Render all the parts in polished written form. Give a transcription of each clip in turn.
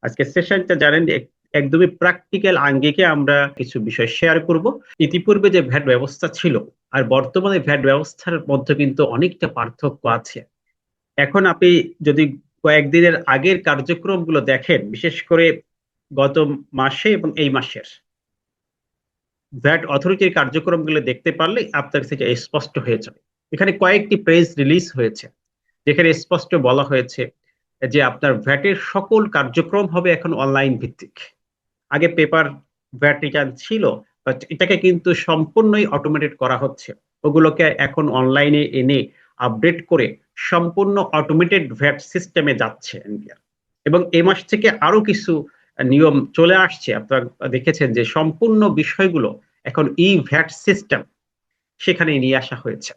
আজকে সেশনটা জানেন একদমই প্র্যাকটিক্যাল আঙ্গিকে আমরা কিছু বিষয় শেয়ার করব। ইতিপূর্বে যে ভ্যাট ব্যবস্থা ছিল আর বর্তমানে ভ্যাট ব্যবস্থার মধ্যে কিন্তু অনেকটা পার্থক্য আছে। এখন আপনি যদি কয়েকদিনের আগের কার্যক্রমগুলো দেখেন, বিশেষ করে গত মাসে এবং এই মাসের ভ্যাট অথরিটির কার্যক্রমগুলো দেখতে পারলে আপনার কাছে এটা স্পষ্ট হয়ে যাবে। এখানে কয়েকটি প্রেস রিলিজ হয়েছে যেখানে স্পষ্ট বলা হয়েছে যে আপনার ভ্যাটের সকল কার্যক্রম হবে এখন অনলাইন ভিত্তিক। আগে পেপার ভ্যাট রিটার্ন ছিল, বাট এটাকে কিন্তু সম্পূর্ণই অটোমেটেড করা হচ্ছে। ওগুলোকে এখন অনলাইনে এনে আপডেট করে সম্পূর্ণ অটোমেটেড ভ্যাট সিস্টেমে যাচ্ছে এনবিআর। এবং এ মাস থেকে আরো কিছু নিয়ম চলে আসছে। আপনারা দেখেছেন যে সম্পূর্ণ বিষয়গুলো এখন ই ভ্যাট সিস্টেম সেখানে নিয়ে আসা হয়েছে।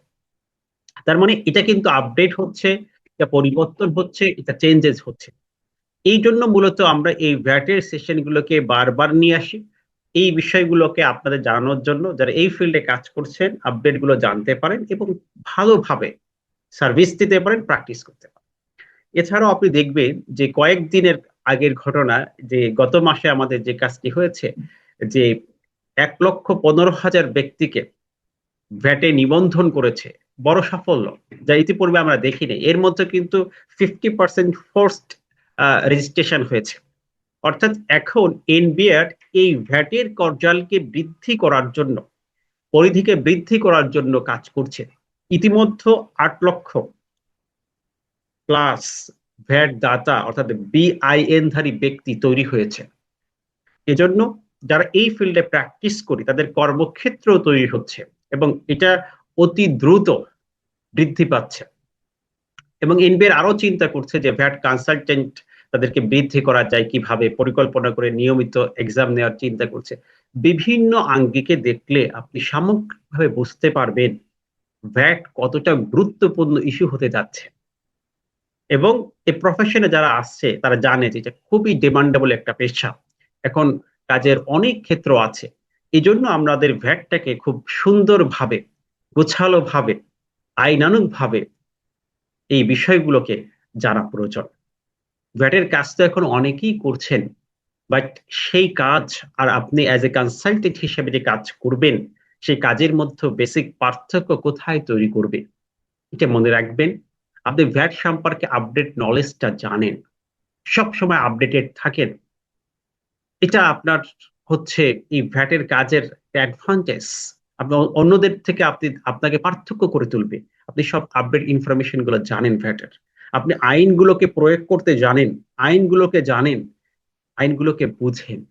তার মানে এটা কিন্তু আপডেট হচ্ছে, এটা পরিবর্তন হচ্ছে, এটা চেঞ্জেস হচ্ছে। এই জন্য মূলত আমরা এই ভ্যাটের সেশন গুলোকে বারবার নিয়ে আসি, এই বিষয়গুলোকে আপনাদের জানানোর জন্য, যারা এই ফিল্ডে কাজ করছেন আপডেট গুলো জানতে পারেন এবং ভালোভাবে সার্ভিস দিতে পারেন, প্র্যাকটিস করতে পারেন। এছাড়াও আপনি দেখবেন যে কয়েকদিনের আগের ঘটনা, যে গত মাসে আমাদের যে কাজটি হয়েছে, যে 1,15,000 ব্যক্তিকে ভ্যাটে নিবন্ধন করেছে, বড় সাফল্য, যা ইতিপূর্বে আমরা দেখিনি। এর মধ্যে কিন্তু 50% ফোর্সড রেজিস্ট্রেশন হয়েছে। অর্থাৎ এখন এনবিআর এই ভ্যাটের করজালকে বৃদ্ধি করার জন্য, পরিধিকে বৃদ্ধি করার জন্য কাজ করছে। ইতিমধ্যে 8 লক্ষ প্লাস ভ্যাট দাতা অর্থাৎ বিআইএন ধারী ব্যক্তি তৈরি হয়েছে। এজন্য যারা এই ফিল্ডে প্র্যাকটিস করি তাদের কর্মক্ষেত্র তৈরি হচ্ছে এবং এটা অতি দ্রুত বৃদ্ধি পাচ্ছে। এবং এনবিআর আরো চিন্তা করছে যে ভ্যাট কনসালটেন্ট তাদেরকে বৃদ্ধি করা যায় কিভাবে, পরিকল্পনা করে নিয়মিত এক্সাম নেওয়ার চিন্তা করছে। বিভিন্ন আঙ্গিকে দেখলে আপনি সামগ্রিকভাবে বুঝতে পারবেন ভ্যাট কতটা গুরুত্বপূর্ণ ইস্যু হতে যাচ্ছে। এবং এই প্রফেশনে যারা আসছে তারা জানে যে এটা খুবই ডিমান্ডেবল একটা পেশা। এখন কাজের অনেক ক্ষেত্র আছে। এই জন্য আমাদের ভ্যাটটাকে খুব সুন্দরভাবে, গোছালো ভাবে, আইনানুগ ভাবে এই বিষয়গুলোকে জানা প্রয়োজন। ভ্যাটের কাজ তো এখন অনেকেই করছেন, বাট সেই কাজ আর আপনি অ্যাজ এ কনসালটেন্ট হিসেবে যে কাজ করবেন, সেই কাজের মধ্যে বেসিক পার্থক্য কোথায় তৈরি করবে, এটা মনে রাখবেন। আপনি ভ্যাট সম্পর্কে আপডেট নলেজটা জানেন, সব সময় আপডেটেড থাকেন, এটা আপনার হচ্ছে এই ভ্যাটের কাজের অ্যাডভান্টেজ। আপনি অন্যদের থেকে আপনাকে পার্থক্য করে তুলবে। আপনি সব আপডেট ইনফরমেশন গুলো জানেন ভ্যাটের, আপনি আইনগুলোকে প্রয়োগ করতে জানেন, আইনগুলোকে জানেন, আইনগুলোকে বুঝেন।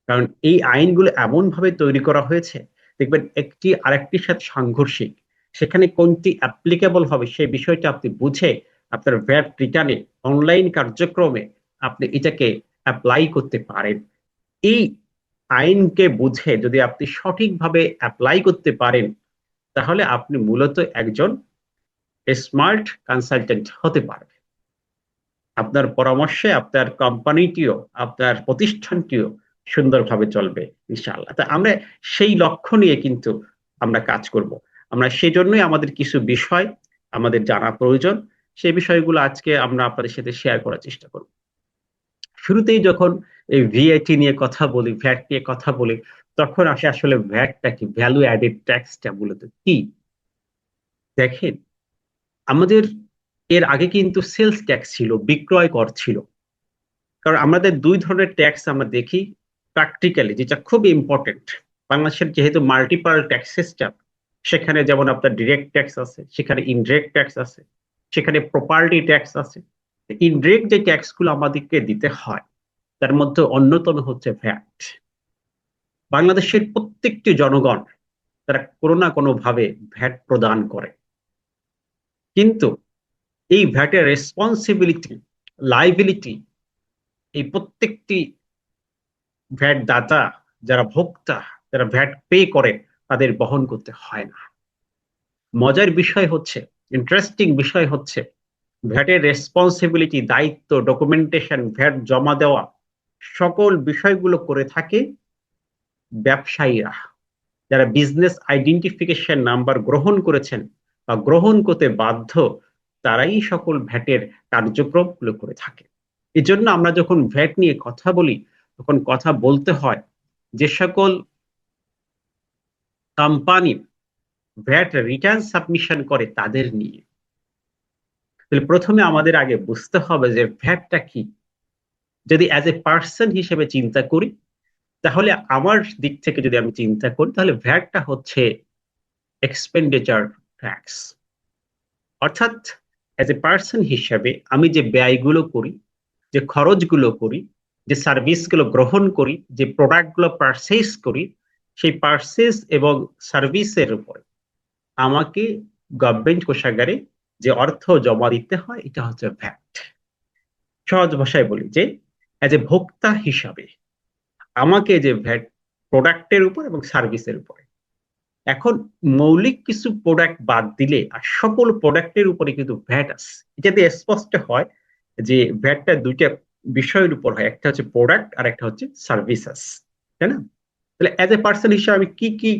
কারণ এই আইনগুলো এমন ভাবে তৈরি করা হয়েছে, দেখবেন একটি আরেকটির সাথে সাংঘর্ষিক। সেখানে কোনটি অ্যাপ্লিকেবল হবে সেই বিষয়টা আপনি বুঝে আপনার ভ্যাট রিটার্নে, অনলাইন কার্যক্রমে আপনি এটাকে অ্যাপ্লাই করতে পারেন। এই আইনকে বুঝে যদি আপনি সঠিকভাবে অ্যাপ্লাই করতে পারেন, তাহলে আপনি মূলত একজন স্মার্ট কনসালটেন্ট হতে পারবেন। আপনার পরামর্শে আপনার কোম্পানিটিও, আপনার প্রতিষ্ঠানটিও সুন্দরভাবে চলবে ইনশাআল্লাহ। তা আমরা সেই লক্ষ্য নিয়ে কিন্তু আমরা কাজ করব। আমরা সেজন্যই আমাদের কিছু বিষয় আমাদের জানা প্রয়োজন। সেই বিষয়গুলো আজকে আমরা আপনাদের সাথে শেয়ার করার চেষ্টা করব। শুরুতেই যখন এই ভিআইটি নিয়ে কথা বলি, ভ্যাট নিয়ে কথা বলি, তখন আসে আসলে ভ্যাটটা কি, ভ্যালু অ্যাডেড ট্যাক্সটা মূলত কি। দেখেন, আমাদের এর আগে কিন্তু সেলস ট্যাক্স ছিল, বিক্রয় কর ছিল। কারণ আমাদের দুই ধরনের ট্যাক্স আমরা দেখি প্র্যাকটিক্যালি, যেটা খুব ইম্পর্টেন্ট। বাংলাদেশের যেহেতু মাল্টিপাল ট্যাক্স সিস্টেম, সেখানে যেমন আপনার ডিরেক্ট ট্যাক্স আছে, সেখানে ইনডিরেক্ট ট্যাক্স আছে, সেখানে প্রপার্টি ট্যাক্স আছে। ইনডিরেক্ট যে ট্যাক্স গুলো আমাদেরকে দিতে হয় তার মধ্যে অন্যতম হচ্ছে ভ্যাট। বাংলাদেশের প্রত্যেকটি জনগণ তারা কোনো না কোনো ভাবে ভ্যাট প্রদান করে। কিন্তু এই ভ্যাটের রেসপন্সিবিলিটি, লাইবিলিটি, এই প্রত্যেকটি ভ্যাট দাতা, যারা ভোক্তা, যারা ভ্যাট পে করে, তাদের বহন করতে হয় না। মজার বিষয় হচ্ছে, ইন্টারেস্টিং বিষয় হচ্ছে, ভ্যাটের রেসপন্সিবিলিটি, দায়িত্ব, ডকুমেন্টেশন, ভ্যাট জমা দেওয়া, সকল বিষয়গুলো করে থাকে ব্যবসায়ীরা, যারা বিজনেস আইডেন্টিফিকেশন নাম্বার গ্রহণ করেছেন বা গ্রহণ করতে বাধ্য, তারাই সকল ভ্যাটের কার্যক্রমগুলো করে থাকে। এই জন্য আমরা যখন ভ্যাট নিয়ে কথা বলি তখন কথা বলতে হয় যে সকল কোম্পানি ভ্যাট রিটার্ন সাবমিশন করে তাদের নিয়ে। তাহলে প্রথমে আমাদের আগে বুঝতে হবে যে ভ্যাটটা কি। যদি অ্যাজ এ পার্সন হিসেবে চিন্তা করি, তাহলে আমার দিক থেকে যদি আমি চিন্তা করি, তাহলে ভ্যাটটা হচ্ছে এক্সপেন্ডিচার ট্যাক্স। অর্থাৎ অ্যাজ এ পার্সন হিসেবে আমি যে ব্যয়গুলো করি, যে খরচগুলো করি, যে সার্ভিসগুলো গ্রহণ করি, যে প্রোডাক্টগুলো পারচেজ করি, সেই পারচেজ এবং সার্ভিসের উপর আমাকে গভর্নমেন্ট কোষাগারে যে অর্থ জমা দিতে হয়, এটা হচ্ছে ভ্যাট। সহজ ভাষায় বলি যে অ্যাজ এ ভোক্তা হিসাবে আমাকে যে ভ্যাট প্রোডাক্টের উপর এবং সার্ভিসের উপরে। এখন মৌলিক কিছু প্রোডাক্ট বাদ দিলে আর সকল প্রোডাক্টের উপরে কিন্তু ভ্যাট আছে। এটাতে স্পষ্ট হয় যে ভ্যাটটা দুইটা বিষয়ের উপর হয়, একটা হচ্ছে প্রোডাক্ট আর একটা হচ্ছে সার্ভিসেস, তাই না? তাহলে অ্যাজ এ পার্সন হিসেবে আমি কি কি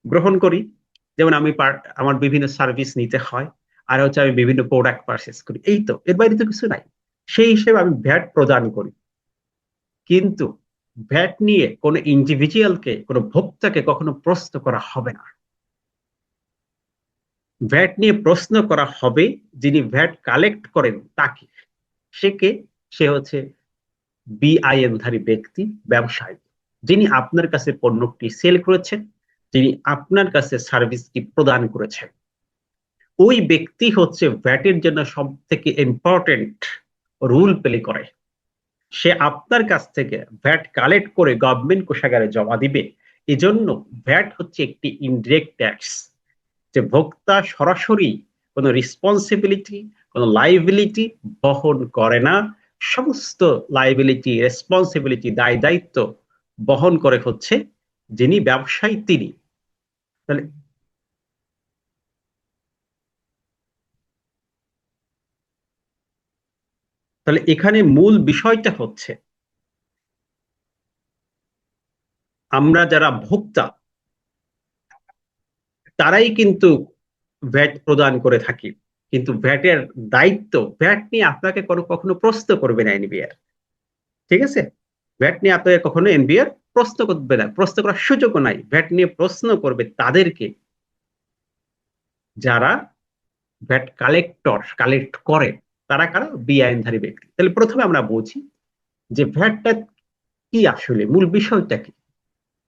গ্রহণ করি? যেমন আমি আমার বিভিন্ন সার্ভিস নিতে হয়, আর হচ্ছে আমি বিভিন্ন প্রোডাক্ট পারচেস করি, এই তো, এর বাইরে তো কিছু নাই। সেই হিসেবে আমি ভ্যাট প্রদান করি। কিন্তু ভ্যাট নিয়ে কোনো ইন্ডিভিজুয়ালকে, কোনো ভোক্তাকে কখনো প্রশ্ন করা হবে না। ভ্যাট নিয়ে প্রশ্ন করা হবে যিনি ভ্যাট কালেক্ট করেন তাকে। সে কে? সে হচ্ছে বিআইএন ধারী ব্যক্তি, ব্যবসায়ী, যিনি আপনার কাছে পণ্যটি সেল করেছেন, যিনি আপনার কাছে সার্ভিসটি প্রদান করেছেন। ওই ব্যক্তি হচ্ছে ভ্যাটের জন্য সব থেকে ইম্পর্টেন্ট রুল প্লে করে। সে আপনার কাছ থেকে ভ্যাট কালেক্ট করে গভর্নমেন্ট কোষাগারে জমা দিবে। এজন্য ভ্যাট হচ্ছে একটি ইনডিরেক্ট ট্যাক্স, যে ভোক্তা সরাসরি কোনো রেসপন্সিবিলিটি, কোনো লাইবিলিটি বহন করে না। সমস্ত লাইবিলিটি, রেসপন্সিবিলিটি, দায় দায়িত্ব বহন করে হচ্ছে যিনি ব্যবসায়ী তিনি। তাহলে তাহলে এখানে মূল বিষয়টা হচ্ছে আমরা যারা ভোক্তা তারাই কিন্তু ভ্যাট প্রদান করে থাকি। কিন্তু ভ্যাটের দায়িত্ব, ভ্যাট নিয়ে আপনাকে কখনো প্রশ্ন করবে না এনবিআর। ঠিক আছে? ভ্যাট নিয়ে আপনাকে কখনো এনবিআর প্রশ্ন করবে না, প্রশ্ন করার সুযোগও নাই। ভ্যাট নিয়ে প্রশ্ন করবে তাদেরকে যারা ভ্যাট কালেক্ট করে। তারা কারা? বেআইনধারী ব্যক্তি। তাহলে প্রথমে আমরা বুঝি যে ভ্যাটটা কি, আসলে মূল বিষয়টা কি।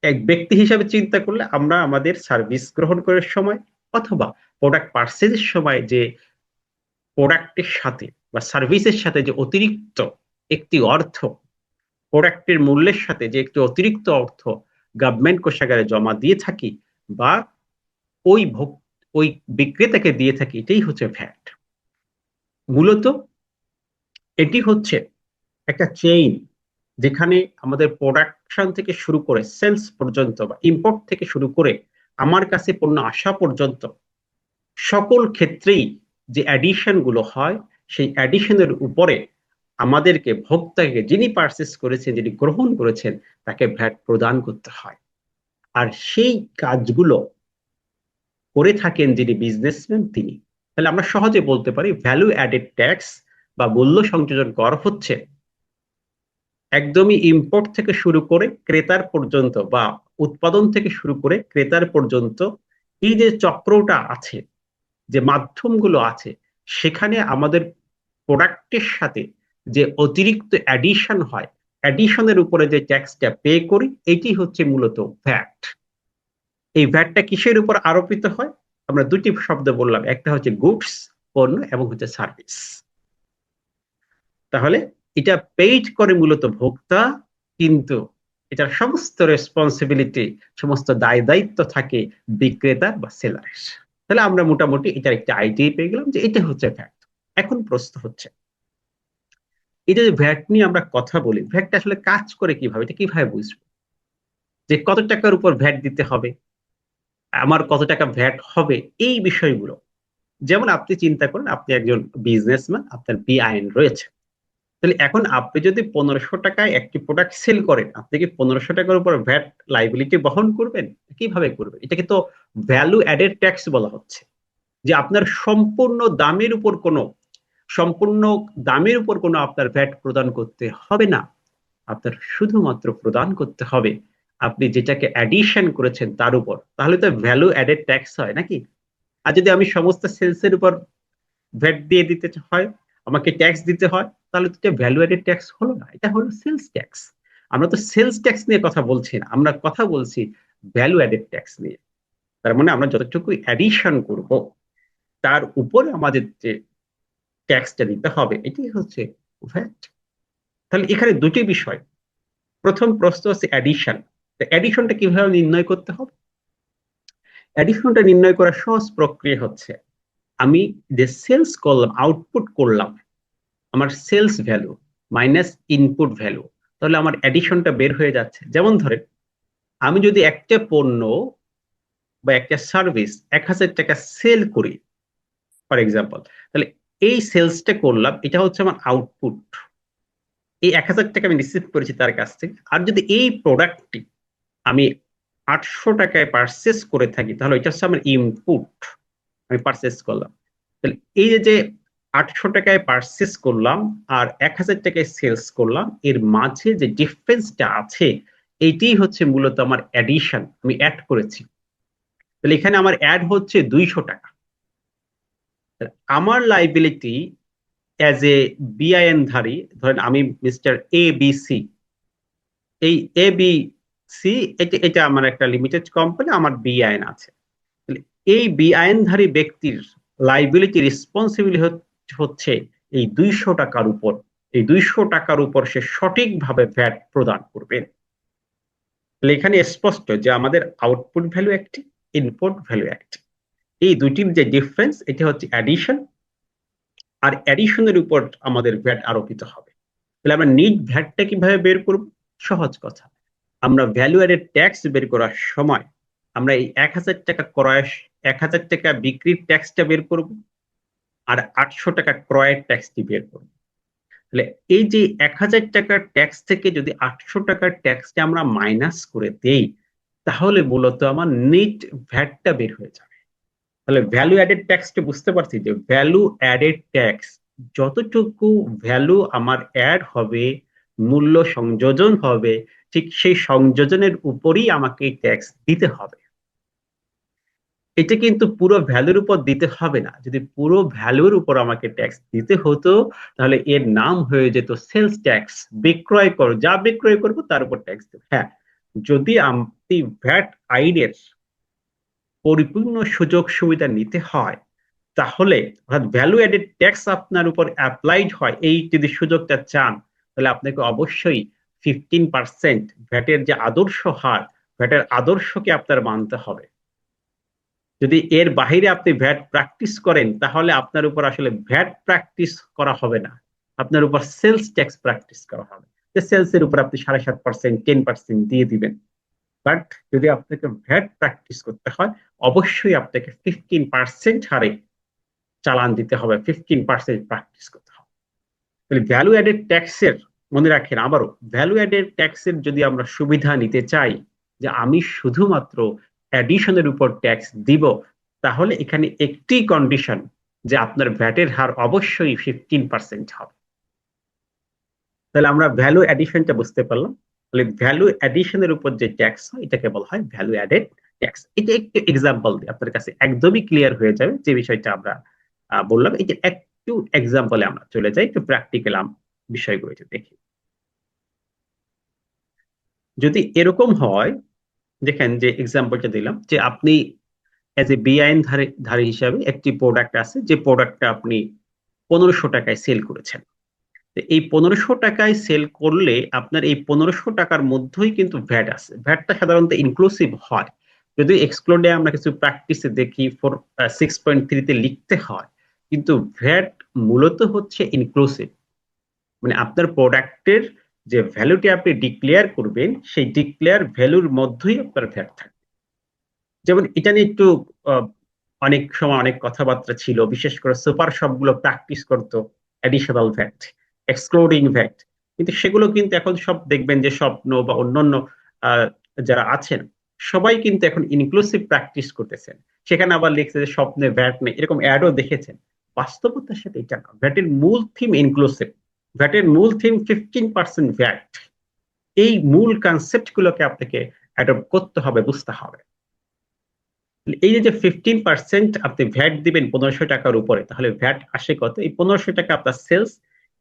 এক ব্যক্তি হিসাবে চিন্তা করলে আমরা আমাদের সার্ভিস গ্রহণ করার সময় অথবা প্রোডাক্ট পারচেজের সময় যে প্রোডাক্টের সাথে বা সার্ভিসের সাথে যে অতিরিক্ত একটি অর্থ, প্রোডাক্টের মূল্যের সাথে যে একটি অতিরিক্ত অর্থ গভর্নমেন্ট কোষাগারে জমা দিয়ে থাকি বা ওই ওই বিক্রেতাকে দিয়ে থাকি, এটাই হচ্ছে ভ্যাট। মূলত এটি হচ্ছে একটা চেইন, যেখানে আমাদের প্রোডাকশন থেকে শুরু করে সেলস পর্যন্ত বা ইম্পোর্ট থেকে শুরু করে আমার কাছে পণ্য আসা পর্যন্ত সকল ক্ষেত্রেই যে অ্যাডিশন গুলো হয়, সেই অ্যাডিশনের উপরে আমাদেরকে, ভোক্তাকে, যিনি পারচেস করেছেন, যিনি গ্রহণ করেছেন, তাকে ভ্যাট প্রদান করতে হয়। আর সেই কাজগুলো করে থাকেন যিনি বিজনেসম্যান তিনি। তাহলে আমরা সহজে বলতে পারি ভ্যালু অ্যাডেড ট্যাক্স বা মূল্য সংযোজন কর হচ্ছে একদমই ইম্পোর্ট থেকে শুরু করে ক্রেতার পর্যন্ত বা উৎপাদন থেকে শুরু করে ক্রেতার পর্যন্ত এই যে চক্রটা আছে, যে মাধ্যমগুলো আছে, সেখানে আমাদের প্রোডাক্টের সাথে যে অতিরিক্ত অ্যাডিশন হয়, অ্যাডিশনের উপরে যে ট্যাক্সটা পে করি, এটি হচ্ছে মূলত ভ্যাট। এই ভ্যাটটা কিসের উপর আরোপিত হয়? আমরা দুটি শব্দ বললাম, একটা হচ্ছে গুডস, পণ্য, এবং হচ্ছে সার্ভিস। তাহলে এটা পেইড করে মূলত ভোক্তা, কিন্তু এটার সমস্ত রেসপন্সিবিলিটি, সমস্ত দায় দায়িত্ব থাকে বিক্রেতা বা সেলারের। তাহলে আমরা মোটামুটি এটার একটা আইডিয়া পেয়ে গেলাম যে এটা হচ্ছে ভ্যাট। এখন প্রশ্ন হচ্ছে, এটা যে ভ্যাট নিয়ে আমরা কথা বলি, ভ্যাটটা আসলে কাজ করে কিভাবে, এটা কিভাবে বুঝবো যে কত টাকার উপর ভ্যাট দিতে হবে, আমার কত টাকা ভ্যাট হবে, এই বিষয়গুলো। যেমন আপনি চিন্তা করেন, আপনি একজন বিজনেসম্যান, আপনার বিআইএন রয়েছে। তাহলে এখন আপনি যদি 1500 টাকায় একটি প্রোডাক্ট সেল করেন, আপনি কি 1500 টাকার উপর ভ্যাট লাইবিলিটি বহন করবেন? কিভাবে করবেন? এটাকে তো ভ্যালু অ্যাডেড ট্যাক্স বলা হচ্ছে, যে আপনার সম্পূর্ণ দামের উপর কোনো সম্পূর্ণ দামের উপর কোনো আপনার ভ্যাট প্রদান করতে হবে না, আপনার শুধুমাত্র প্রদান করতে হবে আপনি যেটাকে অ্যাডিশন করেছেন তার উপর। তাহলে তো ভ্যালু অ্যাডেড ট্যাক্স হয় নাকি? আর যদি আমি সমস্ত সেলসের উপর ভ্যাট দিয়ে দিতে হয়, আমাকে ট্যাক্স দিতে হয়, তাহলে তো ভ্যালু অ্যাডেড ট্যাক্স হলো না, এটা হলো সেলস ট্যাক্স। আমরা তো সেলস ট্যাক্স নিয়ে কথা বলছি না, আমরা কথা বলছি ভ্যালু অ্যাডেড ট্যাক্স নিয়ে। তার মানে আমরা যতটুকু অ্যাডিশন করব তার উপরে আমাদের যে ট্যাক্সটা দিতে হবে এটাই হচ্ছে ভ্যাট। তাহলে এখানে দুটি বিষয়। প্রথম প্রশ্ন হচ্ছে অ্যাডিশন। অ্যাডিশনটা কিভাবে নির্ণয় করতে হবে? অ্যাডিশনটা নির্ণয় করার সহজ প্রক্রিয়া হচ্ছে, আমি যে সেলস করলাম, আউটপুট করলাম, আমার sales value minus input value, তাহলে আমার অ্যাডিশনটা বের হয়ে যাচ্ছে। যেমন ধরেন, আমি যদি একটা পণ্য বা একটা সার্ভিস 1,000 টাকা সেল করি ফর এক্সাম্পল, তাহলে এই সেলসটা করলাম, এটা হচ্ছে আমার আউটপুট। এই 1,000 টাকা আমি রিসিভ করেছি তার কাছ থেকে। আর যদি এই প্রোডাক্টটি আমি 800 টাকায় পারচেস করে থাকি, তাহলে এটা হচ্ছে আমার ইনপুট, আমি পারচেস করলাম। তাহলে এই যে 800 টাকায় পারচেস করলাম আর 1,000 টাকায় সেলস করলাম, এর মাঝে যে ডিফারেন্সটা আছে এইটাই হচ্ছে মূলত আমার অ্যাডিশন, আমি অ্যাড করেছি। তাহলে এখানে আমার অ্যাড হচ্ছে 200 টাকা। আমার লাইবিলিটি অ্যাজ এ বিআইএন ধারী, ধরেন আমি মিস্টার এ বি সি, এই এ বি সি এটা এটা আমার একটা লিমিটেড কোম্পানি, আমার বিআইএন আছে। এই বিআইনধারী ব্যক্তির লাইবিলিটি রেসপন্সিবিলিটি হচ্ছে এই 200 টাকার উপর। এই 200 টাকার উপর সে সঠিকভাবে ভ্যাট প্রদান করবেন। এখানে স্পষ্ট যে আমাদের আউটপুট ভ্যালু একটি, ইনপুট ভ্যালু একটি, এই দুটির যে ডিফারেন্স এটা হচ্ছে অ্যাডিশন, আর অ্যাডিশনের উপর আমাদের ভ্যাট আরোপিত হবে। তাহলে আমরা নিট ভ্যাটটা কিভাবে বের করব? সহজ কথা, আমরা ভ্যালু অ্যাডেড ট্যাক্স বের করার সময় আমরা এই 1,000 টাকা ক্রয়, 1,000 টাকা বিক্রির ট্যাক্সটা বের করব, আর 800 টাকা ক্রয়ের ট্যাক্সটি বের করব। তাহলে এই যে 1,000 টাকার ট্যাক্স থেকে যদি 800 টাকার ট্যাক্সটা আমরা মাইনাস করে দেই, তাহলে মূলত আমার নেট ভ্যাটটা বের হয়ে যাবে। তাহলে ভ্যালু অ্যাডেড ট্যাক্সটা বুঝতে পারছি যে ভ্যালু অ্যাডেড ট্যাক্স, যতটুকু ভ্যালু আমার অ্যাড হবে, মূল্য সংযোজন হবে, ঠিক সেই সংযোজনের উপরই আমাকে ট্যাক্স দিতে হবে। এটা কিন্তু পুরো ভ্যালুর উপর দিতে হবে না। যদি পুরো ভ্যালুর উপর আমাকে ট্যাক্স দিতে হতো, তাহলে এর নাম হয়ে যেত সেলস ট্যাক্স। বিক্রয় কর, যা বিক্রয় করবো তার উপর ট্যাক্স দেবো। হ্যাঁ, যদি আপনি ভ্যাট আইনের পরিপূর্ণ সুযোগ সুবিধা নিতে হয়, তাহলে অর্থাৎ ভ্যালু অ্যাডেড ট্যাক্স আপনার উপর অ্যাপ্লাইড হয়, এই যদি সুযোগটা চান, তাহলে আপনাকে অবশ্যই 15% ভ্যাটের যে আদর্শ হার, ভ্যাটের আদর্শকে আপনার মানতে হবে। যদি এর বাহিরে আপনি ভ্যাট প্র্যাকটিস করেন, তাহলে আপনার উপর আসলে ভ্যাট প্র্যাকটিস করা হবে না, আপনার উপর সেলস ট্যাক্স প্র্যাকটিস করা হবে। যে সেলস এর উপর আপনি 7.5%, 10% দিয়ে দিবেন। বাট যদি আপনাকে ভ্যাট প্র্যাকটিস করতে হয়, অবশ্যই আপনাকে 15% হারে চালান দিতে হবে, 15% প্র্যাকটিস করতে হবে। তাহলে ভ্যালু অ্যাডেড ট্যাক্সের, মনে রাখেন আবারও, ভ্যালু অ্যাডেড ট্যাক্সের যদি আমরা সুবিধা নিতে চাই যে আমি শুধুমাত্র অ্যাডিশনের উপর ট্যাক্স দিব, তাহলে এখানে একটি কন্ডিশন, যে আপনার ভ্যাটের হার অবশ্যই 15% হবে। তাহলে আমরা ভ্যালু অ্যাডিশনটা বুঝতে পারলাম। তাহলে ভ্যালু অ্যাডিশনের উপর যে ট্যাক্স হয় এটাকে বলা হয় ভ্যালু অ্যাডেড ট্যাক্স। এটা একটু এক্সাম্পল দিয়ে আপনার কাছে একদমই ক্লিয়ার হয়ে যাবে যে বিষয়টা আমরা বললাম। এই যে একটু এক্সাম্পলে আমরা চলে যাই, একটু প্র্যাকটিক্যাল বিষয়গুলো একটু দেখি। যদি এরকম হয়, দেখেন যে এক্সাম্পলটা দিলাম, যে আপনি এজ এ বেআইন ধারী হিসাবে একটি প্রোডাক্ট আছে, যে প্রোডাক্টটা আপনি 1500 টাকায় সেল করেছেন। এই 1500 টাকায় সেল করলে আপনার এই 1500 টাকার মধ্যেই কিন্তু ভ্যাট আছে। ভ্যাটটা সাধারণত ইনক্লুসিভ হয়, যদি এক্সক্লুডে আমরা কিছু প্র্যাকটিসে দেখি 6.3-তে লিখতে হয়, কিন্তু ভ্যাট মূলত হচ্ছে ইনক্লুসিভ। মানে আপনার প্রোডাক্টের যে ভ্যালুটি আপনি ডিক্লেয়ার করবেন, সেই ডিক্লেয়ার ভ্যালুর মধ্যেই আপনার ভ্যাট থাকবে। যেমন এটা নিয়ে একটু অনেক সময় অনেক কথাবার্তা ছিল, বিশেষ করে সুপার শপগুলো প্র্যাকটিস করতো অ্যাডিশনাল ভ্যাট, এক্সক্লুডিং ভ্যাট। কিন্তু সেগুলো কিন্তু এখন সব দেখবেন যে স্বপ্ন বা অন্যান্য যারা আছেন সবাই কিন্তু এখন ইনক্লুসিভ প্র্যাকটিস করতেছেন। সেখানে আবার লিখছে যে স্বপ্নে ভ্যাট নেই, এরকম অ্যাডও দেখেছেন। বাস্তবতার সাথে এটা না। ভ্যাটের মূল থিম ইনক্লুসিভ, ভ্যাটের মূল থিম 15% ভ্যাট। এই মূল কনসেপ্ট গুলোকে আপনাকে অ্যাডপ্ট করতে হবে, বুঝতে হবে। এই যে 15% আপনি ভ্যাট দিবেন 1500 টাকার উপরে, তাহলে ভ্যাট আসে কত? এই 1500 টাকা আপনার সেলস,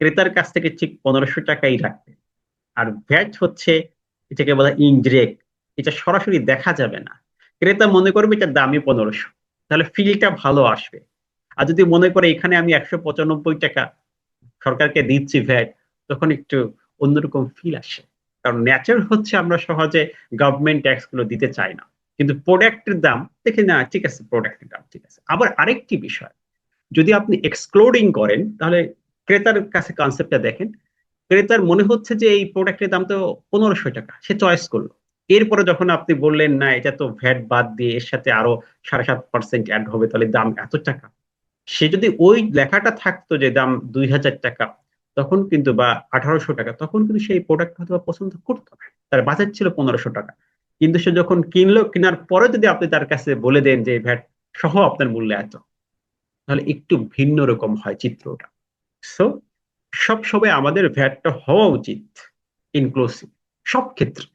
ক্রেতার কাছ থেকে ঠিক 1500 টাকাই রাখবে। আর ভ্যাট হচ্ছে, এটাকে বলা ইনডিরেক্ট, এটা সরাসরি দেখা যাবে না। ক্রেতা মনে করবে এটা দামি 1500, তাহলে ফিলটা ভালো আসবে। আর যদি মনে করে এখানে আমি 195 টাকা সরকারকে দিচ্ছি ভ্যাট, তখন একটু অন্যরকম ফিল আসে। কারণ ন্যাচার হচ্ছে আমরা সহজে গভর্নমেন্ট ট্যাক্স গুলো দিতে চাই না, কিন্তু প্রোডাক্টের দাম দেখে না, ঠিক আছে প্রোডাক্টের দাম ঠিক আছে। আবার আরেকটি বিষয়, যদি আপনি এক্সক্লুডিং করেন, তাহলে ক্রেতার কাছে কনসেপ্টটা দেখেন। ক্রেতার মনে হচ্ছে যে এই প্রোডাক্টের দাম তো 1500 টাকা, সে চয়েস করলো। এরপরে যখন আপনি বললেন না এটা তো ভ্যাট বাদ দিয়ে এর সাথে আরো 7.5% অ্যাড হবে, তাহলে দাম এত টাকা, সে যদি ওই লেখাটা থাকতো যে দাম 2000 টাকা, তখন কিন্তু বা 1800 টাকা, তখন কিন্তু সেই প্রোডাক্ট হয়তো পছন্দ করতো না। তার বাজেট ছিল 1500 টাকা, কিন্তু সে যখন কিনলো, কেনার পরে যদি আপনি তার কাছে বলে দেন যে ভ্যাট সহ আপনার মূল্য এত, তাহলে একটু ভিন্ন রকম হয় চিত্রটা। সো সব সময় আমাদের ভ্যাটটা হওয়া উচিত ইনক্লুসিভ সব ক্ষেত্রে।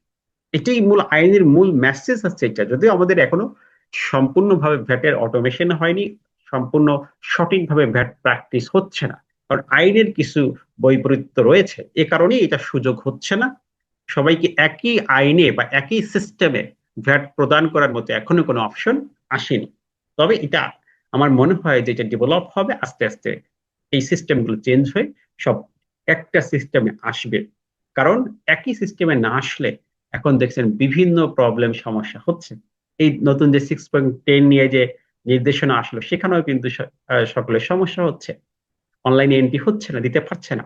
এটাই মূল আইনের মূল মেসেজ হচ্ছে এটা, যদিও আমাদের এখনো সম্পূর্ণভাবে ভ্যাটের অটোমেশন হয়নি, সম্পূর্ণ সঠিকভাবে ভ্যাট প্র্যাকটিস হচ্ছে না, কারণ আইনের কিছু বৈপরীত্য রয়েছে, এ কারণেই এটা সুযোগ হচ্ছে না। সবাইকে একই আইনে বা একই সিস্টেমে ভ্যাট প্রদান করার মতো এখনো কোনো অপশন আসেনি। তবে এটা আমার মনে হয় যে এটা ডেভেলপ হবে আস্তে আস্তে, এই সিস্টেমগুলো চেঞ্জ হয়ে সব একটা সিস্টেমে আসবে। কারণ একই সিস্টেমে না আসলে এখন দেখছেন বিভিন্ন প্রবলেম সমস্যা হচ্ছে। এই নতুন যে 6.10 নিয়ে যে নির্দেশনা আসলো, সেখানেও কিন্তু সকলের সমস্যা হচ্ছে, অনলাইনে এন্ট্রি হচ্ছে না, দিতে পারছে না।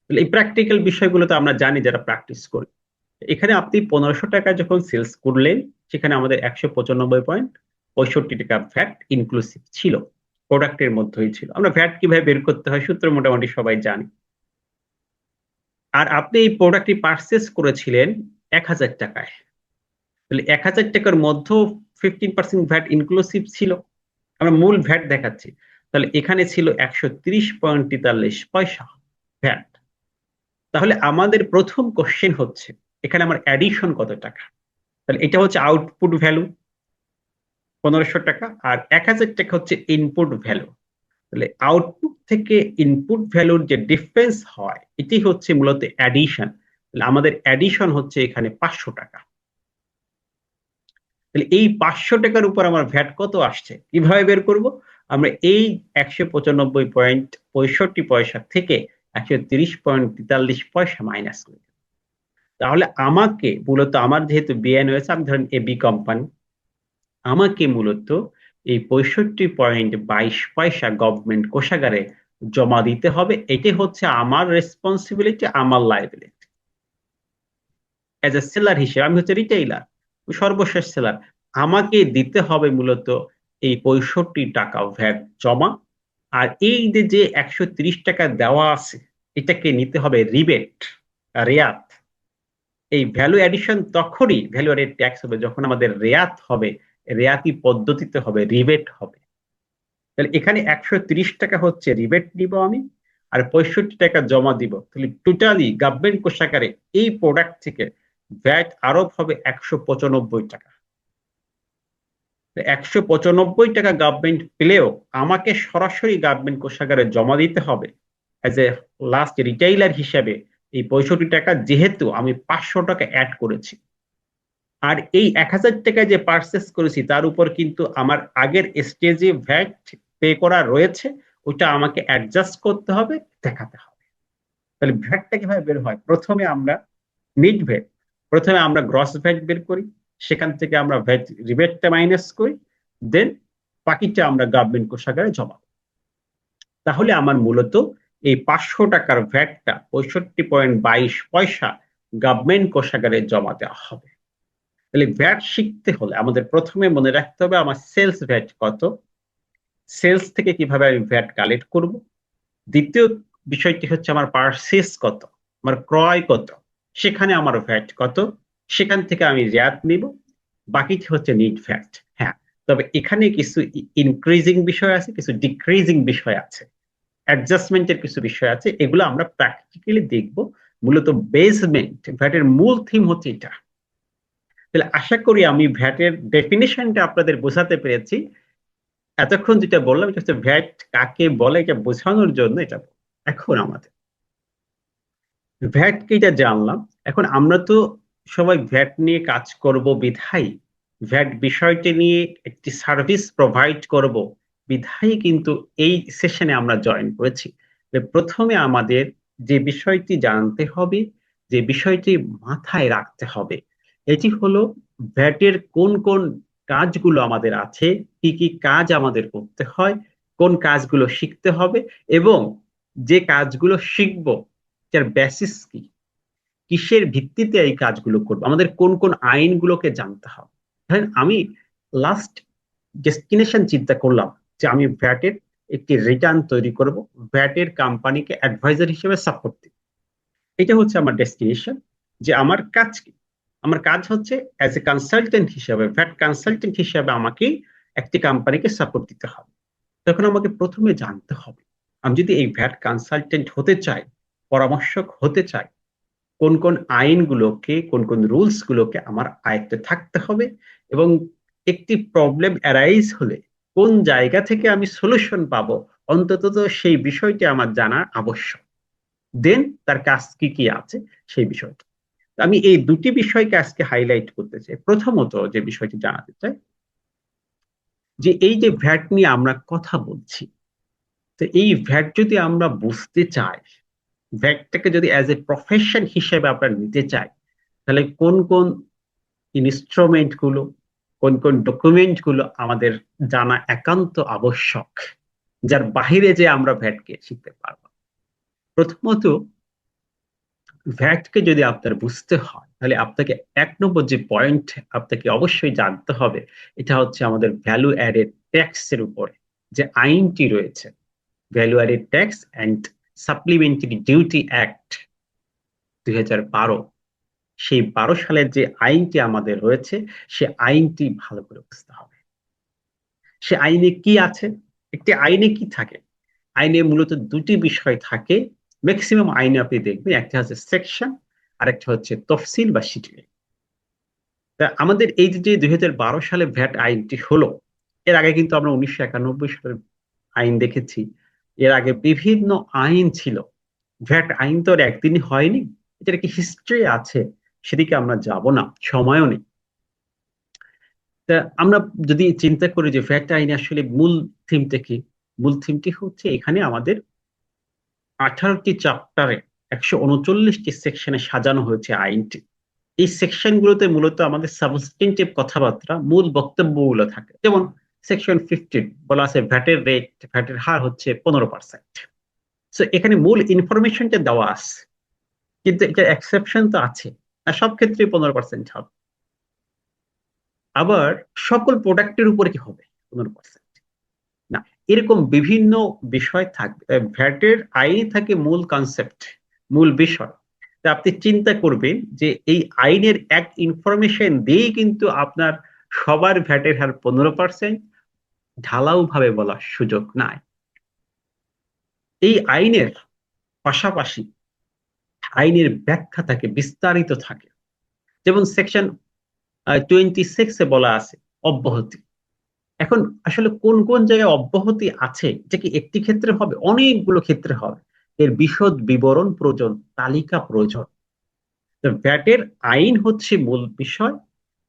এই প্র্যাকটিক্যাল বিষয়গুলো তো আমরা জানি যারা প্র্যাকটিস করি। এখানে আপনি 1500 টাকা যখন সেলস করলেন, সেখানে আমাদের 195.65 টাকা ভ্যাট ইনক্লুসিভ ছিল, প্রোডাক্টের মধ্যেই ছিল। আমরা ভ্যাট কিভাবে বের করতে হয় সূত্র মোটামুটি সবাই জানি। আর আপনি এই প্রোডাক্টটি পারচেস করেছিলেন 1000 টাকায়, তাহলে 1000 টাকার মধ্যেও 15% ভ্যাট ইনক্লুসিভ ছিল। আমরা মূল ভ্যাট দেখাচ্ছি, তাহলে এখানে ছিল 130.43 পয়সা ভ্যাট। তাহলে আমাদের প্রথম কোশ্চেন হচ্ছে, এখানে আমার অ্যাডিশন কত টাকা? তাহলে এটা হচ্ছে আউটপুট ভ্যালু 1500 টাকা, আর 1000 টাকা হচ্ছে ইনপুট ভ্যালু। তাহলে আউটপুট থেকে ইনপুট ভ্যালুর যে ডিফারেন্স হয়, এটি হচ্ছে মূলত অ্যাডিশন। তাহলে আমাদের অ্যাডিশন হচ্ছে এখানে 500 টাকা। তাহলে এই 500 টাকার উপর আমার ভ্যাট কত আসছে কিভাবে বের করব? আমরা এই 195.65 পয়সা থেকে 130.43 পয়সা মাইনাস করি। তাহলে আমাকে মূলত, আমার যেহেতু বিআইএন হয়েছে, আমি ধরেন এবি কোম্পানি, আমাকে মূলত এই 65.22 পয়সা গভর্নমেন্ট কোষাগারে জমা দিতে হবে। এটি হচ্ছে আমার রেসপন্সিবিলিটি, আমার লাইবিলিটি এজ এ সেলার হিসেবে। আমি হচ্ছে রিটেইলার, সর্বশেষ সেলার, আমাকে দিতে হবে মূলত এই 65 টাকা ভ্যাট জমা। আর এই যে 130 টাকা দেওয়া আছে, এটাকে নিতে হবে রিবেট, রেয়াত। এই ভ্যালু এডিশন তখনই ভ্যালু এডেড ট্যাক্স হবে যখন আমাদের রেয়াত হবে, রেয়াতি পদ্ধতিতে হবে, রিবেট হবে। তাহলে এখানে 130 টাকা হচ্ছে রিবেট দিব আমি, আর 65 টাকা জমা দিব। তাহলে টোটালি গভর্নমেন্ট কোষাগারে এই প্রোডাক্ট থেকে ভ্যাট আরোপ হবে 195 টাকা। 195 টাকা গভর্নমেন্ট পেলেও আমাকে সরাসরি গভর্নমেন্ট কোষাগারে জমা দিতে হবে এজ এ লাস্ট রিটেইলার হিসেবে এই 65 টাকা, যেহেতু আমি 500 টাকা অ্যাড করেছি। আর এই 1000 টাকায় যে পারচেস করেছি তার উপর কিন্তু আমার আগের স্টেজে ভ্যাট পে করা রয়েছে, ওটা আমাকে অ্যাডজাস্ট করতে হবে, দেখাতে হবে। তাহলে ভ্যাটটা কিভাবে বের হয়? প্রথমে আমরা নিট ভ্যাট, প্রথমে আমরা গ্রস ভ্যাট বের করি, সেখান থেকে আমরা ভ্যাট রিবেটটা মাইনাস করি, দেন বাকিটা আমরা গভর্নমেন্ট কোষাগারে জমা করি। তাহলে আমার মূলত এই 500 টাকার ভ্যাটটা 65.22 পয়সা গভর্নমেন্ট কোষাগারে জমা দেওয়া হবে। তাহলে ভ্যাট শিখতে হলে আমাদের প্রথমে মনে রাখতে হবে আমার সেলস ভ্যাট কত, সেলস থেকে কিভাবে আমি ভ্যাট কালেক্ট করব। দ্বিতীয় বিষয়টি হচ্ছে আমার পারচেস কত, আমার ক্রয় কত, সেখানে আমার ভ্যাট কত, সেখান থেকে আমি রেয়াত নিব। বাকিটি হচ্ছে নিট ভ্যাট। হ্যাঁ, তবে এখানে কিছু ইনক্রিজিং বিষয় আছে, কিছু ডিক্রিজিং বিষয় আছে, অ্যাডজাস্টমেন্টের কিছু বিষয় আছে, এগুলো আমরা প্র্যাকটিক্যালি দেখব। মূলত বেসমেন্ট ভ্যাটের মূল থিম হচ্ছে এটা। তাহলে আশা করি আমি ভ্যাটের ডেফিনেশনটা আপনাদের বোঝাতে পেরেছি। এতক্ষণ যেটা বললাম এটা হচ্ছে ভ্যাট কাকে বলে এটা বোঝানোর জন্য এটা। এখন আমাদের ভ্যাট কি এটা জানলাম, এখন আমরা তো সবাই ভ্যাট নিয়ে কাজ করব বিধায়, ভ্যাট বিষয়টি নিয়ে একটি সার্ভিস প্রোভাইড করব বিধায় কিন্তু এই সেশনে আমরা জয়েন করেছি। প্রথমে আমাদের যে বিষয়টি জানতে হবে, যে বিষয়টি মাথায় রাখতে হবে, এটি হলো ভ্যাটের কোন কোন কাজগুলো আমাদের আছে, কি কি কাজ আমাদের করতে হয়, কোন কাজগুলো শিখতে হবে, এবং যে কাজগুলো শিখবো তার বেসিস কি, কিসের ভিত্তিতে এই কাজগুলো করবো, আমাদের কোন কোন আইনগুলোকে জানতে হবে। ধরেন আমি লাস্ট ডেস্টিনেশন চিন্তা করলাম যে আমি ভ্যাটের একটি রিটার্ন তৈরি করব, ভ্যাটের কোম্পানিকে অ্যাডভাইজার হিসেবে সাপোর্ট দিব। এটা হচ্ছে আমার ডেস্টিনেশন। যে আমার কাজ কি, আমার কাজ হচ্ছে অ্যাজ এ কনসালটেন্ট হিসেবে, ভ্যাট কনসালটেন্ট হিসেবে আমাকে একটি কোম্পানিকে সাপোর্ট দিতে হবে। তখন আমাকে প্রথমে জানতে হবে আমি যদি এই ভ্যাট কনসালটেন্ট হতে চাই, পরামর্শক হতে চাই, কোন কোন আইনগুলোকে, কোন কোন রুলস গুলোকে আমার আয়ত্তে থাকতে হবে, এবং একটি প্রবলেম অ্যারাইজ হলে কোন জায়গা থেকে আমি সলিউশন পাবো, অন্তত তো সেই বিষয়টি আমার জানা আবশ্যক। দেন তার কাজ কি কি আছে সেই বিষয়টা। আমি এই দুটি বিষয়কে আজকে হাইলাইট করতে চাই। প্রথমত যে বিষয়টি জানাতে চাই, যে এই যে ভ্যাট নিয়ে আমরা কথা বলছি, তো এই ভ্যাট যদি আমরা বুঝতে চাই, ভ্যাটটাকে যদি অ্যাজ এ প্রফেশন হিসেবে আমরা নিতে চাই, তাহলে কোন কোন ইনস্ট্রুমেন্ট গুলো, কোন কোন ডকুমেন্ট গুলো আমাদের জানা একান্ত আবশ্যক, যার বাহিরে যে আমরা ভ্যাটকে শিখতে পারবো। প্রথমত ভ্যাটকে যদি আপনার বুঝতে হয়, তাহলে আপনাকে 1 নম্বর যে পয়েন্ট আপনাকে অবশ্যই জানতে হবে, এটা হচ্ছে আমাদের ভ্যালু অ্যাডেড ট্যাক্স এর উপরে যে আইনটি রয়েছে, value added tax and supplementary duty act 2012। সেই 12 সালের যে আইনটি আমাদের রয়েছে, সে আইনটি ভালো করে বুঝতে হবে। সে আইনে কি আছে, একটি আইনে কি থাকে, আইনে মূলত দুটি বিষয় থাকে। ম্যাক্সিমাম আইনে আপনি দেখবেন একটা হচ্ছে সেকশন, আর একটা হচ্ছে তফসিল বা শিডিউল। তা আমাদের এই যে 2012 সালে ভ্যাট আইনটি হলো, এর আগে কিন্তু আমরা 1991 সালের আইন দেখেছি। এর আগে বিভিন্ন আইন ছিল। ভ্যাট আইন তো আর একদিনই হয়নি, এটার কি হিস্ট্রি আছে, সেদিকে আমরা যাব না, সময়ও নেই। তা আমরা যদি চিন্তা করি যে ভ্যাট আইনে আসলে মূল থিমটা কি, মূল থিমটি হচ্ছে এখানে আমাদের 18টি চ্যাপ্টারে 139টি সেকশনে সাজানো হয়েছে আইনটি। এই সেকশন গুলোতে মূলত আমাদের সাবস্টেন্টিভ কথাবার্তা, মূল বক্তব্যগুলো থাকে। যেমন সেকশন 15 বলা আছে ভ্যাটের রেট, ভ্যাটের হার হচ্ছে 15%। সো এখানে মূল ইনফরমেশনটা দেওয়া আছে, কিন্তু এটা এক্সেপশন তো আছে, না সব ক্ষেত্রে 15% হবে। আবার সকল প্রোডাক্টের উপরে কি হবে 15%, না, এরকম বিভিন্ন বিষয় থাকবে। ভ্যাটের আইনে থাকে মূল কনসেপ্ট, মূল বিষয়। তা আপনি চিন্তা করবেন যে এই আইনের এক ইনফরমেশন দিয়েই কিন্তু আপনার সবার ভ্যাটের হার 15%, ঢালাও ভাবে বলার সুযোগ নাই। এই আইনের পাশাপাশি আইনের ব্যাখ্যা থাকে, বিস্তারিত থাকে। যেমন সেকশন 26-এ বলা আছে অব্যাহতি। এখন আসলে কোন কোন জায়গায় অব্যাহতি আছে, এটা কি একটি ক্ষেত্রে হবে, অনেকগুলো ক্ষেত্রে হবে। এর বিশদ বিবরণ প্রয়োজন, তালিকা প্রয়োজন। ভ্যাটের আইন হচ্ছে মূল বিষয়,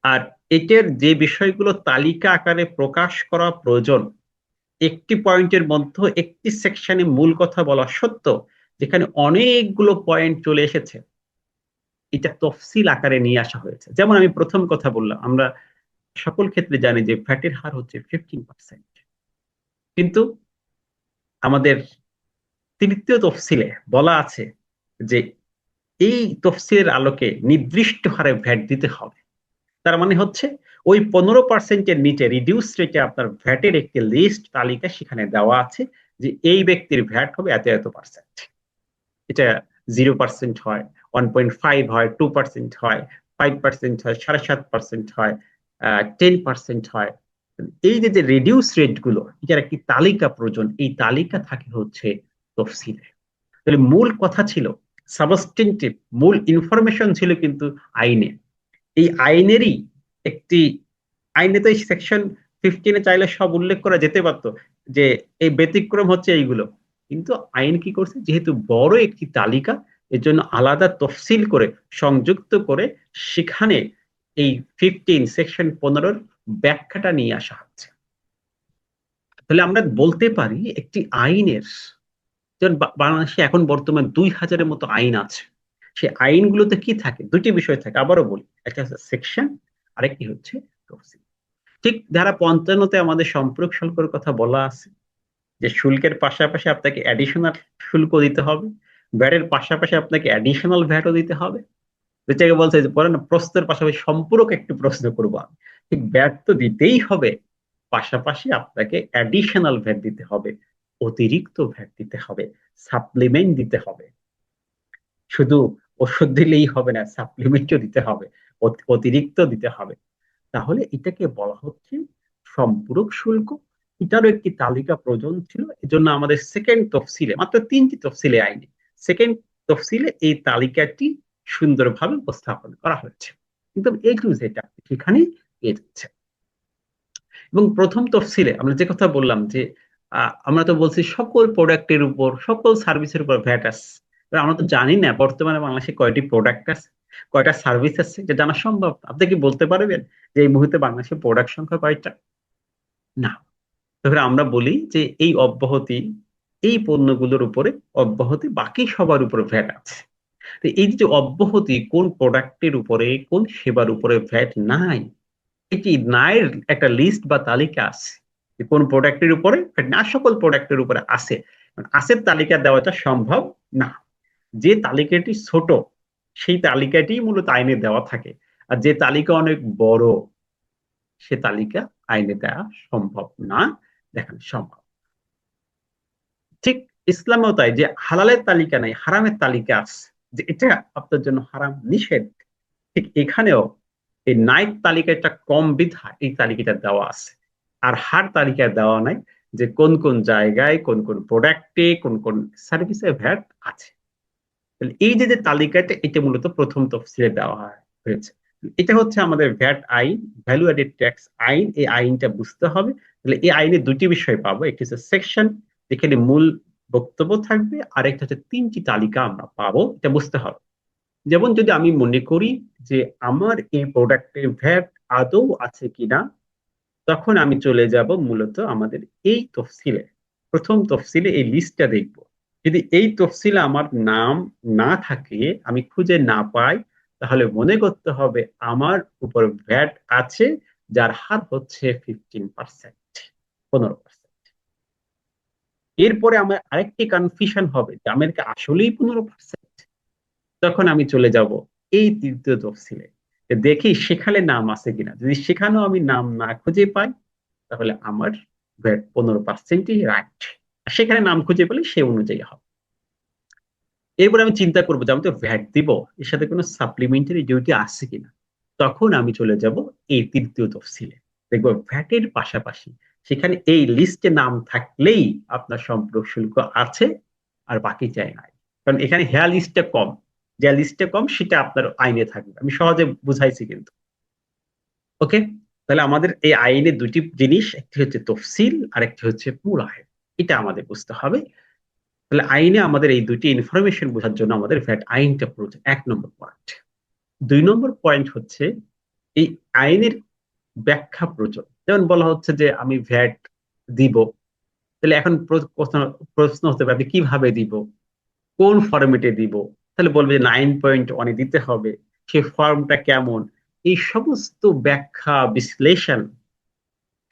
আর এটার যে বিষয়গুলো তালিকা আকারে প্রকাশ করা প্রয়োজন, একটি পয়েন্টের মধ্যে একটি সেকশনে মূল কথা বলা সত্ত্বেও যেখানে অনেকগুলো পয়েন্ট চলে এসেছে, এটা তফসিল আকারে নিয়ে আসা হয়েছে। যেমন আমি প্রথম কথা বললাম, আমরা সকল ক্ষেত্রে জানি যে ভ্যাটের হার হচ্ছে 15%, কিন্তু আমাদের তৃতীয় তফসিলে বলা আছে যে এই তফসিলের আলোকে নির্দিষ্ট হারে ভ্যাট দিতে হবে। তার মানে হচ্ছে ওই 15%-এর নিচে রিডিউস রেটে আপনার ভ্যাটের একটি লিস্ট তালিকা সেখানে দেওয়া আছে, যে এই ব্যক্তির ভ্যাট হবে এত এত পার্সেন্ট। এটা 0% হয়, 1.5 হয়, 2% হয়, 5% হয়, 7.5% হয়, 10% হয়। এই যে রিডিউস রেট গুলো, এটার একটি তালিকা প্রয়োজন, এই তালিকা থাকে হচ্ছে তফসিলে। তাহলে মূল কথা ছিল সাবস্টেন্টিভ, মূল ইনফরমেশন ছিল কিন্তু আইনে। এই আইনেরই একটি, আইনে তো এই সেকশন 15-এ চাইলে সব উল্লেখ করা যেতে পারতো যে এই ব্যতিক্রম হচ্ছে এইগুলো, কিন্তু আইন কি করছে, যেহেতু বড় একটি তালিকা, এর জন্য আলাদা তফসিল করে সংযুক্ত করে সেখানে এই সেকশন 15 ব্যাখ্যাটা নিয়ে আসা হচ্ছে। তাহলে আমরা বলতে পারি একটি আইনের, যেমন বাংলাদেশে এখন বর্তমান 2000-এর মতো আইন আছে, সেই আইনগুলোতে কি থাকে, দুটি বিষয় থাকে, আবারও বলি, একটা হচ্ছে সেকশন, আরেকটি হচ্ছে তফসিল। ঠিক ধারা 55-তে আমাদের সম্পর্ক শুল্কের কথা বলা আছে, যে শুল্কের পাশাপাশি আপনাকে অ্যাডিশনাল শুল্ক দিতে হবে, ভ্যাটের পাশাপাশি আপনাকে অ্যাডিশনাল ভ্যাটও দিতে হবে। যেটাকে বলছে যে পরে না, প্রশ্নের পাশাপাশি সম্পূরক একটু প্রশ্ন করবো আমি, ঠিক ভ্যাট তো দিতেই হবে, পাশাপাশি আপনাকে অ্যাডিশনাল ভ্যাট দিতে হবে, অতিরিক্ত ভ্যাট দিতে হবে, সাপ্লিমেন্ট দিতে হবে। শুধু ওষুধ দিলেই হবে না, সাপ্লিমেন্টও দিতে হবে, অতিরিক্ত দিতে হবে। তাহলে এটাকে বলা হচ্ছে সম্পূরক শুল্ক। এটারও একটি তালিকা প্রয়োজন ছিল, এজন্য আমাদের সেকেন্ড তফসিলে, মাত্র 3টি তফসিলে আইনে, সেকেন্ড তফসিলে এই তালিকাটি সুন্দরভাবে উপস্থাপন করা হয়েছে। কিন্তু এ টু জেড সেখানে পেয়ে যাচ্ছে। এবং প্রথম তফসিলে আমরা যে কথা বললাম যে আমরা তো বলছি সকল প্রোডাক্টের উপর, সকল সার্ভিসের উপর ভ্যাট আছে। আমরা তো জানি না বর্তমানে বাংলাদেশে কয়টি প্রোডাক্ট আছে, কয়টা সার্ভিস আছে, যে জানা সম্ভব। আপনি কি বলতে পারবেন যে এই মুহূর্তে বাংলাদেশের প্রোডাক্ট সংখ্যা কয়টা? না। তবে আমরা বলি যে এই অব্যাহতি, এই পণ্যগুলোর উপরে অব্যাহতি বাকি সবার উপরে ভ্যাট আছে। তো এই যে অব্যাহতি কোন প্রোডাক্টের উপরে, কোন সেবার উপরে ভ্যাট নাই, এটি নায়ের একটা লিস্ট বা তালিকা আছে, যে কোন প্রোডাক্টের উপরে না, সকল প্রোডাক্টের উপরে আছে। আছে তালিকা দেওয়াটা সম্ভব না। যে তালিকাটি ছোট, সেই তালিকাটি মূলত আইনে দেওয়া থাকে, আর যে তালিকা অনেক বড়, সে তালিকা আইনে দেওয়া সম্ভব না, দেখানো সম্ভব। ঠিক ইসলামেও তাই, যে হালালের তালিকা নাই, হারামের তালিকা আছে, যে এটা আপনার জন্য হারাম, নিষেধ। ঠিক এখানেও এই নাইট তালিকাটা কম বিধা এই তালিকাটা দেওয়া আছে, আর হার তালিকা দেওয়া নাই, যে কোন কোন জায়গায়, কোন কোন প্রোডাক্টে, কোন কোন সার্ভিসে ভ্যাট আছে। এই যে তালিকাটা, এটা মূলত প্রথম তফসিলে দেওয়া হয়েছে। এটা হচ্ছে আমাদের ভ্যাট আইন, ভ্যালু অ্যাডেড ট্যাক্স আইন। এই আইনটা বুঝতে হবে। তাহলে এই আইনে দুটি বিষয় পাবো, একটি হচ্ছে সেকশন, যেখানে মূল বক্তব্য থাকবে, আর একটা হচ্ছে 3টি তালিকা আমরা পাবো, এটা বুঝতে হবে। যেমন যদি আমি মনে করি যে আমার এই প্রোডাক্টের ভ্যাট আদৌ আছে কিনা, তখন আমি চলে যাব মূলত আমাদের এই তফসিলে, প্রথম তফসিলে এই লিস্টটা দেখব। যদি এই তফসিলে আমার নাম না থাকে, আমি খুঁজে না পাই, তাহলে মনে করতে হবে আমার উপর ভ্যাট আছে, যার হার হচ্ছে 15%, 15%। এরপরে আমার আরেকটি কনফিউশন হবে যে আমার কি আসলেই 15%। তখন আমি চলে যাব এই তৃতীয় তফসিলে, দেখি সেখানে নাম আছে কিনা। যদি সেখানেও আমি নাম না খুঁজে পাই, তাহলে আমার ভ্যাট 15%ই রাইট। সেখানে নাম খুঁজে পেলে সে অনুযায়ী হবে। এরপর আমি চিন্তা করবো যে আমি তো ভ্যাট দিব, এর সাথে কোনো সাপ্লিমেন্টারি ডিউটি আছে কিনা। তখন আমি চলে যাব এই তৃতীয় তফসিলে, দেখবো ভ্যাটের পাশাপাশি সেখানে এই লিস্টে নাম থাকলেই আপনার সম্পর্ক শুল্ক আছে, আর বাকি চাই নাই। কারণ এখানে হেয়ার লিস্টটা কম, যে লিস্টটা কম সেটা আপনার আইনে থাকবে। আমি সহজে বুঝাইছি কিন্তু। ওকে। তাহলে আমাদের এই আইনে দুটি জিনিস, একটি হচ্ছে তফসিল আর একটি হচ্ছে মূল আইন, এটা আমাদের বুঝতে হবে। তাহলে আইনে আমাদের এই দুটি ইনফরমেশন বোঝার জন্য আমাদের ভ্যাট আইনটা প্রয়োজন, 1 নম্বর পয়েন্ট। 2 নম্বর পয়েন্ট হচ্ছে এই আইনের ব্যাখ্যা প্রয়োজন। যেমন বলা হচ্ছে যে আমি ভ্যাট দিব, তাহলে এখন প্রশ্ন হতে পারে কিভাবে দিব, কোন ফরম্যাটে দিব। তাহলে বলবে যে 9.1-এ দিতে হবে, সে ফর্মটা কেমন, এই সমস্ত ব্যাখ্যা বিশ্লেষণ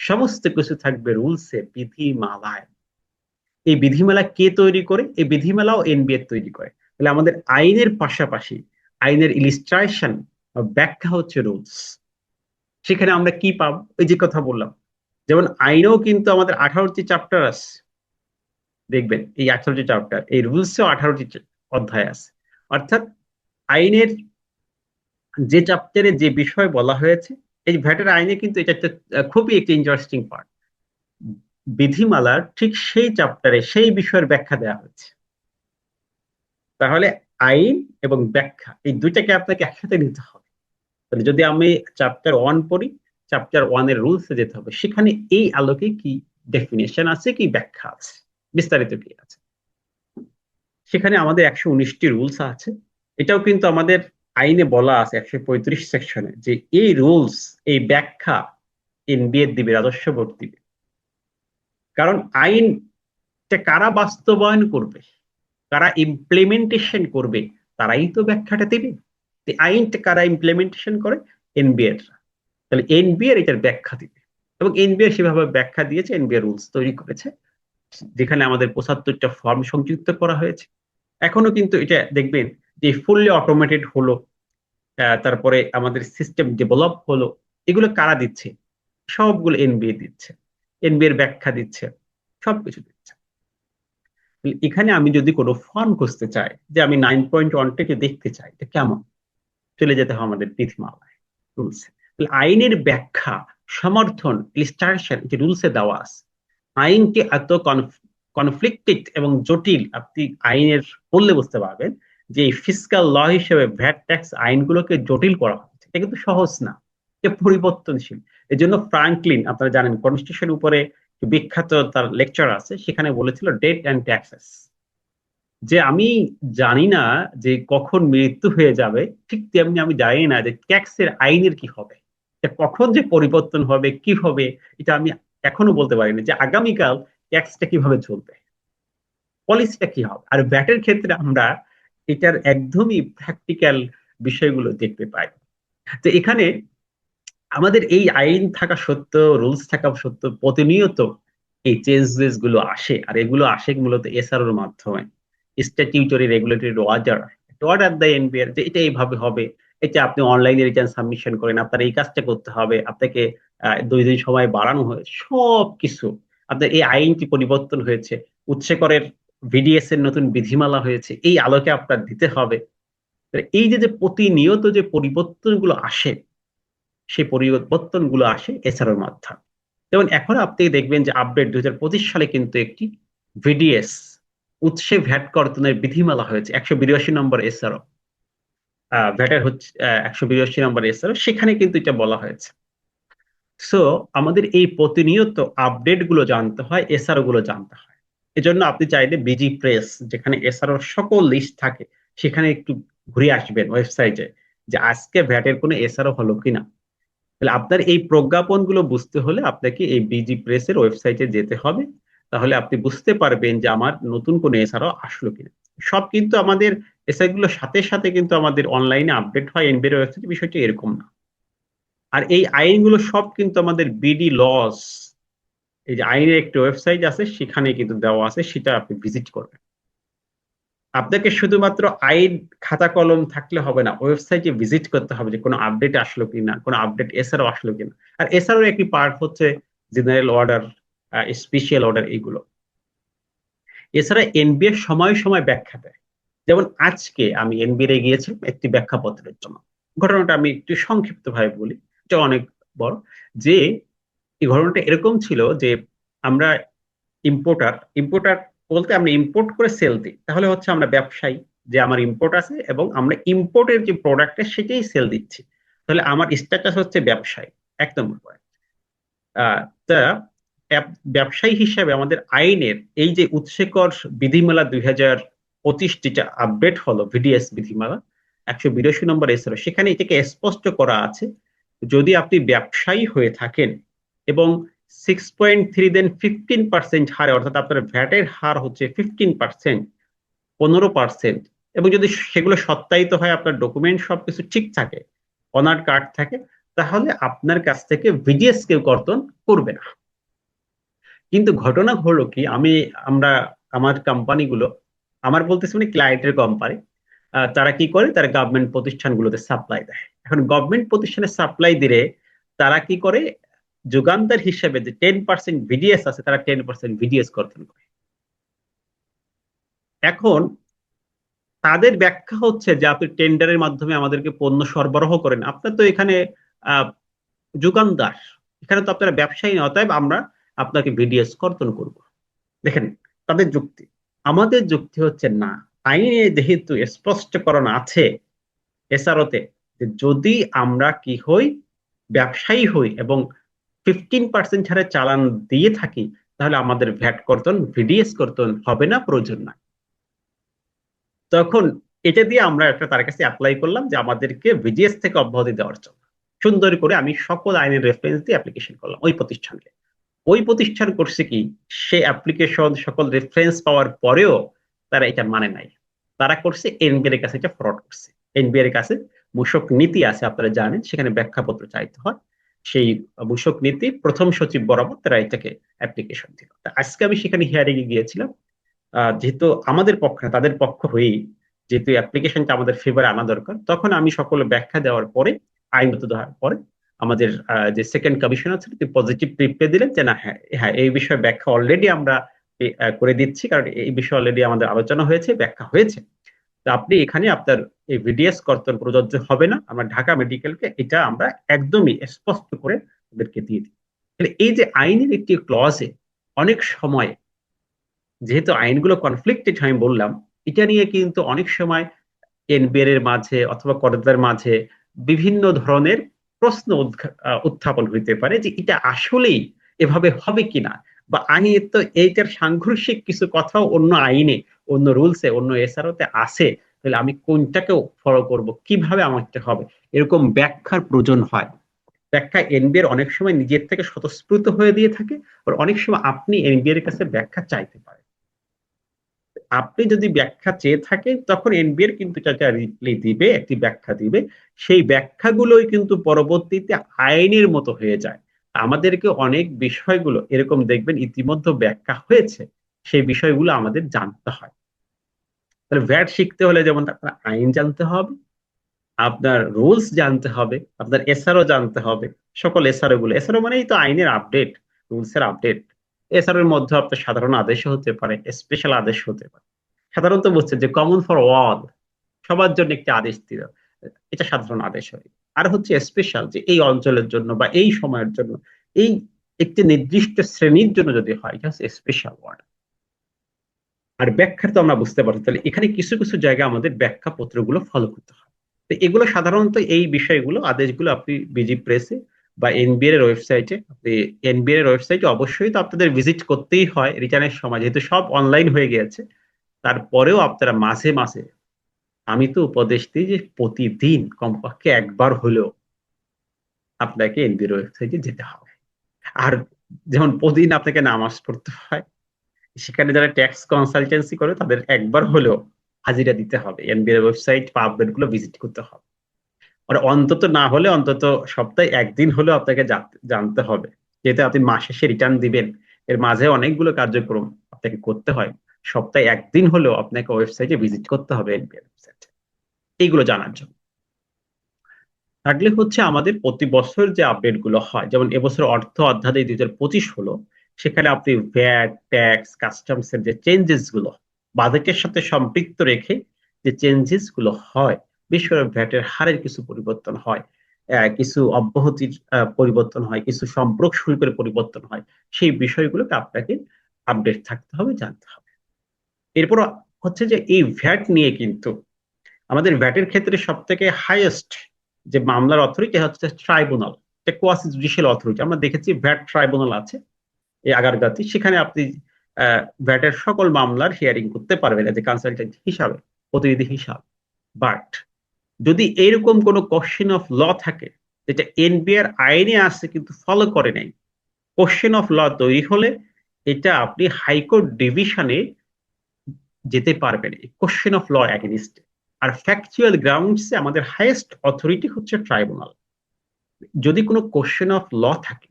সমস্ত কিছু থাকবে রুলসে, বিধিমালায়। এই বিধিমালা কে তৈরি করে? এই বিধিমালাও এনবিএ তৈরি করে। তাহলে আমাদের আইনের পাশাপাশি আইনের ইলিস্ট্রেশন, ব্যাখ্যা হচ্ছে রুলস। সেখানে আমরা কি পাবো? ওই যে কথা বললাম, যেমন আইনেও কিন্তু আমাদের 18টি চ্যাপ্টার আছে। দেখবেন এই 18টি চ্যাপ্টার, এই রুলসেও 18টি অধ্যায় আছে। অর্থাৎ আইনের যে চ্যাপ্টারে যে বিষয় বলা হয়েছে, এই ভ্যাটের আইনে কিন্তু এটা একটা খুবই একটি ইন্টারেস্টিং পার্ট। বিধিমালার ঠিক সেই চ্যাপ্টারে সেই বিষয়ের ব্যাখ্যা দেওয়া হয়েছে। তাহলে আইন এবং ব্যাখ্যা এই দুইটাকে আপনাকে একসাথে নিতে হবে। তাহলে যদি আমি চ্যাপ্টার 1 পড়ি, চ্যাপ্টার 1 এর রুলসে যেতে হবে, সেখানে এই আলোকে কি ডেফিনেশন আছে, কি ব্যাখ্যা আছে, বিস্তারিত কি আছে। সেখানে আমাদের 119টি রুলস আছে। এটাও কিন্তু আমাদের আইনে বলা আছে 135 সেকশনে, যে এই রুলস, এই ব্যাখ্যা এনবিএ দিবে, রাজস্ব বোর্ড দিবে। কারণ আইনটা কারা বাস্তবায়ন করবে, কারা ইমপ্লিমেন্টেশন করবে, তারাই তো ব্যাখ্যাটা দিবে। আইনটা কারা ইমপ্লিমেন্টেশন করে? এনবিএর। তাহলে এনবিএর এটার ব্যাখ্যা দিবে, এবং এনবিএর সেভাবে ব্যাখ্যা দিয়েছে, এনবিএর রুলস তৈরি করেছে, যেখানে আমাদের 75টা ফর্ম সংযুক্ত করা হয়েছে। এখনো কিন্তু এটা দেখবেন যে ফুললি অটোমেটেড হলো, তারপরে আমাদের সিস্টেম ডেভেলপ হলো। এগুলো কারা দিচ্ছে? সবগুলো এনবিএ দিচ্ছে, এনবিএর ব্যাখ্যা দিচ্ছে, সবকিছু দিচ্ছে। এখানে আমি যদি কোনো ফর্ম খুঁজতে চাই, যে আমি 9.1টাকে দেখতে চাই এটা কেমন, চলে যেতে হবে আমাদের বিধিমালায়, রুলসে। আইনের ব্যাখ্যা, সমর্থন, ইলাস্ট্রেশন যে রুলসে দেওয়া আছে। আইনটি এত কনফ্লিক্টেড এবং জটিল, আপনি আইনের পড়লে বুঝতে পারবেন যে ফিসকাল ল হিসেবে ভ্যাট ট্যাক্স আইনগুলোকে জটিল করা হচ্ছে। এটা কিন্তু সহজ না, এটা পরিবর্তনশীল। এই জন্য ফ্রাঙ্কলিন, আপনারা জানেন, কনস্টিটিউশন উপরে বিখ্যাত তার লেকচার আছে, সেখানে বলেছিল ডেট অ্যান্ড ট্যাক্সেস, যে আমি জানি না যে কখন মৃত্যু হয়ে যাবে, ঠিক তেমনি আমি জানি না যে ট্যাক্সের আইনের কি হবে, কখন যে পরিবর্তন হবে, কি হবে, এটা আমি এখনো বলতে পারি না, যে আগামীকাল ট্যাক্সটা কিভাবে চলবে, পলিসিটা কি হবে। আর ব্যাটের ক্ষেত্রে আমরা এটার একদমই প্র্যাকটিক্যাল বিষয়গুলো দেখতে পাই। তো এখানে আমাদের এই আইন থাকা সত্ত্বেও, রুলস থাকা সত্ত্বেও, প্রতিনিয়ত এই চেঞ্জেস গুলো আসে, আর এগুলো আসে মূলত এসআরওর মাধ্যমে, স্ট্যাটিউটরি রেগুলেটরি অর্ডার দেয় এনবিআর, যে এটা এইভাবে হবে, এটা আপনি অনলাইনে রিটার্ন সাবমিশন করেন, আপনার এই কাজটা করতে হবে, আপনাকে 2 দিন সময় বাড়ানো হয়, সব কিছু আপনার এই আইনটি পরিবর্তন হয়েছে, উৎসে করের ভিডিএস এর নতুন বিধিমালা হয়েছে, এই আলোকে আপনার দিতে হবে। এই যে যে প্রতিনিয়ত যে পরিবর্তনগুলো আসে, সেই পরিবর্তনগুলো আসে এসআরওর মাধ্যমে। যেমন এখন আপনি দেখবেন যে আপডেট 2025 সালে কিন্তু একটি ভিডিএস, উৎসে ভ্যাট কর্তনের বিধিমালা হয়েছে, 182 নম্বর এসআরও, ভ্যাটের হচ্ছে 182 নম্বর এসআরও, সেখানে কিন্তু এটা বলা হয়েছে। সো আমাদের এই প্রতিনিয়ত আপডেট গুলো জানতে হয়, এসআরও গুলো জানতে হয়। এজন্য আপনি চাইলে বিজি প্রেস, যেখানে এসআরওর সকল লিস্ট থাকে, সেখানে একটু ঘুরে আসবেন ওয়েবসাইটে, যে আজকে ভ্যাটের কোনো এসআরও হলো কিনা। তাহলে আপনার এই প্রজ্ঞাপনগুলো বুঝতে হলে আপনাকে এই বিজি প্রেসের ওয়েবসাইটে যেতে হবে। তাহলে আপনি বুঝতে পারবেন যে আমার নতুন কোনো এসআরও আসলো কিনা। সব কিন্তু আমাদের এসআই গুলোর সাথে সাথে কিন্তু আমাদের অনলাইনে আপডেট হয় এনবিআর ওয়েবসাইটে, বিষয়টি এরকম না। আর এই আইনগুলো সব কিন্তু আমাদের বিডি লস, এই যে আইনের একটি ওয়েবসাইট আছে, সেখানে কিন্তু দেওয়া আছে, সেটা আপনি ভিজিট করবেন। আপনাকে শুধুমাত্র আইন খাতা কলম থাকলে হবে না, ওয়েবসাইটে ভিজিট করতে হবে, যে কোনো আপডেট আসলো কিনা, কোনো আপডেট এছাড়াও আসলো কিনা। আর এছাড়াও একটি পার্ট হচ্ছে জেনারেল অর্ডার, স্পেশাল অর্ডার, এইগুলো। এছাড়া এনবিআর সময় সময় ব্যাখ্যা দেয়। যেমন আজকে আমি এনবিআর এ গিয়েছিলাম একটি ব্যাখ্যাপত্রের জন্য। ঘটনাটা আমি একটু সংক্ষিপ্ত ভাবে বলি, এটা অনেক বড়। যে এই ঘটনাটা এরকম ছিল যে আমরা ইম্পোর্টার, ইম্পোর্টার বলতে আমরা ইম্পোর্ট করে সেল দিই, তাহলে হচ্ছে আমরা ব্যবসায়ী, যে আমার ইম্পোর্ট আছে এবং আমরা ইম্পোর্টের যে প্রোডাক্টটা সেটাই সেল দিচ্ছি, তাহলে আমার স্ট্যাটাস হচ্ছে ব্যবসায়ী, 1 নম্বর পয়েন্ট। তা ব্যবসায়ী হিসাবে আমাদের আইনের এই যে উৎসেকর বিধিমালা 2025 যেটা আপডেট হলো, ভিডিএস বিধিমালা 182 নম্বর এসআরও, সেখানে এটাকে স্পষ্ট করা আছে, যদি আপনি ব্যবসায়ী হয়ে থাকেন এবং 6.3 দেন 15% হারে, অর্থাৎ আপনার ভ্যাটের হার হচ্ছে 15%, 15%, এবং যদি সেগুলো সত্যায়িত হয়, আপনার ডকুমেন্ট সবকিছু ঠিক থাকে, অনার কার্ড থাকে, তাহলে আপনার কাছ থেকে ভিডিএস কেউ কর্তন করবে না। কিন্তু ঘটনা হলো কি, আমরা আমার কোম্পানিগুলো, আমার বলতেছি মানে ক্লায়েন্টের কোম্পানি, তারা কি করে, তারা গভর্নমেন্ট প্রতিষ্ঠানগুলোতে সাপ্লাই দেয়। এখন গভর্নমেন্ট প্রতিষ্ঠানে সাপ্লাই দিলে তারা কি করে, যোগানদার হিসেবে যে 10% ভিডিএস আছে, তারা 10% ভিডিএস কর্তন করে। এখন তাদের ব্যাখ্যা হচ্ছে যে আপনি টেন্ডারের মাধ্যমে আমাদেরকে পণ্য সরবরাহ করেন, আপনার তো এখানে যুগানদার, এখানে তো আপনারা ব্যবসায়ী না, অতএব আমরা আপনাকে ভিডিএস কর্তন করব। দেখেন তাদের যুক্তি, আমাদের যুক্তি হচ্ছে না, আইনে যেহেতু স্পষ্টকরণ আছে এসআরওতে, যে যদি আমরা কি হই, ব্যবসায়ী হই এবং 15% ছাড়ে চালান দিয়ে থাকি, তাহলে আমাদের ভ্যাট কর্তন ভিডিএস কর্তন হবে না, প্রয়োজন না। তখন এটা দিয়ে আমরা একটা তার কাছে অ্যাপ্লাই করলাম যে আমাদেরকে ভিজিএস থেকে অব্যাহতি দেওয়ার জন্য। সুন্দর করে আমি সকল আইনের রেফারেন্স দিয়ে অ্যাপ্লিকেশন করলাম ওই প্রতিষ্ঠানকে। ওই প্রতিষ্ঠান করছে কি, সে অ্যাপ্লিকেশন সকল রেফারেন্স পাওয়ার পরেও তারা এটা মানে নাই। তারা করছে এনবিআর এর কাছে এটা ফ্রড করছে। এনবিআর এর কাছে মূসক নীতি আছে, আপনারা জানেন, সেখানে ব্যাখ্যাপত্র চাইতে হয়। সেই মূসক নীতি প্রথম সচিব বরাবর তারা এটাকে অ্যাপ্লিকেশন দিল। আজকে আমি সেখানে হিয়ারিং এ গিয়েছিলাম, যেহেতু আমাদের পক্ষ না তাদের পক্ষ হয়েই, যেহেতু অ্যাপ্লিকেশনটা আমাদের ফেভারে আনা দরকার, তখন আমি সকল ব্যাখ্যা দেওয়ার পরে, আইনত দেওয়ার পরে, আমাদের যে সেকেন্ড কমিশনার ছিল তিনি পজিটিভ রিপ্লাই দিলেন যে না, হ্যাঁ হ্যাঁ এই বিষয়ে ব্যাখ্যা অলরেডি আমরা করে দিচ্ছি, কারণ এই বিষয়ে অলরেডি আমাদের আলোচনা হয়েছে, ব্যাখ্যা হয়েছে। তো আপনি এখানে আপনার এই ভিডিএস কর্তন প্রযোজ্য হবে না, আমরা ঢাকা মেডিকেলকে এটা আমরা একদমই স্পষ্ট করে ওদেরকে দিয়ে দিই। তাহলে এই যে আইনের একটি ক্লজে অনেক সময়, যেহেতু আইনগুলো কনফ্লিক্টেড আমি বললাম, এটা নিয়ে কিন্তু অনেক সময় এনবিআর এর মাঝে অথবা করদাতার মাঝে বিভিন্ন ধরনের প্রশ্ন উত্থাপন হইতে পারে যে এটা আসলেই এভাবে হবে কিনা, বা আইনে তো এইটার সাংঘর্ষিক কিছু কথাও অন্য আইনে, অন্য রুলসে, অন্য এসআরওতে আছে, তাহলে আমি কোনটাকেও ফলো করব, কিভাবে আমাকে হবে, এরকম ব্যাখ্যার প্রয়োজন হয়। ব্যাখ্যা এনবিআর অনেক সময় নিজের থেকে স্বতঃস্ফূর্ত হয়ে দিয়ে থাকে, আর অনেক সময় আপনি এনবিআর এর কাছে ব্যাখ্যা চাইতে পারেন। আপনি যদি ব্যাখ্যা চেয়ে থাকেন তখন এনবিআর কিন্তু একটা রিপ্লাই দিবে, একটি ব্যাখ্যা দিবে। সেই ব্যাখ্যাগুলোই কিন্তু পরবর্তীতে আইনের মতো হয়ে যায়। আমাদেরকে অনেক বিষয়গুলো এরকম দেখবেন ইতিমধ্যে ব্যাখ্যা হয়েছে, সেই বিষয়গুলো আমাদের জানতে হয়। তাহলে ভ্যাট শিখতে হলে যেমন আপনার আইন জানতে হবে, আপনার রুলস জানতে হবে, আপনার এসআরও জানতে হবে। সকল এসআরও গুলো, এসআরও মানেই তো আইনের আপডেট, রুলস এর আপডেট। এসআরও এর মধ্যে আপনার সাধারণ আদেশ হতে পারে, স্পেশাল আদেশ হতে পারে। সাধারণত বুঝছে যে কমন ফর অল, সবার জন্য একটি আদেশ দিল, এটা সাধারণ আদেশ হয়। আর হচ্ছে স্পেশাল, যে এই অঞ্চলের জন্য বা এই সময়ের জন্য, এই একটি নির্দিষ্ট শ্রেণীর জন্য যদি হয়, এটা হচ্ছে স্পেশাল ওয়ার্ড। আর ব্যাখ্যা তো আমরা বুঝতে পারছি, তাহলে এখানে কিছু কিছু জায়গায় আমাদের ব্যাখ্যা পত্রগুলো ফলো করতে হয়। তো এগুলো সাধারণত এই বিষয়গুলো, আদেশগুলো আপনি বিজি প্রেসে বা এনবিআর এর ওয়েবসাইটে, আপনি এনবিআর এর ওয়েবসাইটে অবশ্যই তো আপনাদের ভিজিট করতেই হয় রিটার্নের সময়, যেহেতু সব অনলাইন হয়ে গিয়েছে। তারপরেও আপনারা মাঝে মাঝে, আমি তো উপদেশ দিই যে প্রতিদিন কমপক্ষে একবার হলেও আপনাকে এনবিআর ওয়েবসাইটে যেতে হবে। আর যেমন প্রতিদিন আপনাকে নামাজ পড়তে হয়, সেখানে যারা ট্যাক্স কনসালটেন্সি করে তাদের একবার হলেও হাজিরা দিতে হবে, এনবিআর ওয়েবসাইট বা আপডেট গুলো ভিজিট করতে হবে। আর অন্তত না হলে অন্তত সপ্তাহে একদিন হলেও আপনাকে জানতে হবে, যেহেতু আপনি মাস শেষে রিটার্ন দিবেন, এর মাঝে অনেকগুলো কার্যক্রম আপনাকে করতে হয়। সপ্তাহে একদিন হলেও আপনাকে ওয়েবসাইটে ভিজিট করতে হবে, এনবিআর ওয়েবসাইটে, এইগুলো জানার জন্য। থাকলে হচ্ছে আমাদের প্রতি বছর যে আপডেট গুলো হয়, যেমন এবছর অর্থ অধ্যাদেশ 2025 হলো, সেখানে আপনি ভ্যাট, ট্যাক্স, কাস্টমস এর যে চেঞ্জেস গুলো বাজেটের সাথে সম্পৃক্ত রেখে যে চেঞ্জেস গুলো হয়, বিশেষ করে ভ্যাটের হারের কিছু পরিবর্তন হয়, কিছু অব্যাহতির পরিবর্তন হয়, কিছু সম্পর্ক শুল্কের পরিবর্তন হয়, সেই বিষয়গুলোকে আপনাকে আপডেট থাকতে হবে, জানতে হবে। এরপর হচ্ছে যে এই ভ্যাট নিয়ে কিন্তু আমাদের ভ্যাটের ক্ষেত্রে সব থেকে হাইয়েস্ট যে মামলার অথরিটি হচ্ছে ট্রাইব্যুনাল, কোয়াসি জুডিশিয়াল অথরিটি। আমরা দেখেছি ভ্যাট ট্রাইব্যুনাল আছে এই আগারগাতি, সেখানে আপনি ভ্যাটের সকল মামলার হিয়ারিং করতে পারবেন এজ এ কনসালটেন্ট হিসাবে, প্রতিনিধি হিসাবে। বাট যদি এরকম কোনো কোশ্চেন অফ ল থাকে যেটা এনবিআর আইনে আছে কিন্তু ফলো করে নাই, কোশ্চেন অফ ল তৈরি হলে এটা আপনি হাইকোর্ট ডিভিশনে যেতে পারবেন কোশ্চেন অফ ল অ্যাগেনিস্ট। আর ফ্যাকচুয়াল গ্রাউন্ডসে আমাদের হাইয়েস্ট অথরিটি হচ্ছে ট্রাইব্যুনাল। যদি কোনো কোশ্চেন অফ ল থাকে,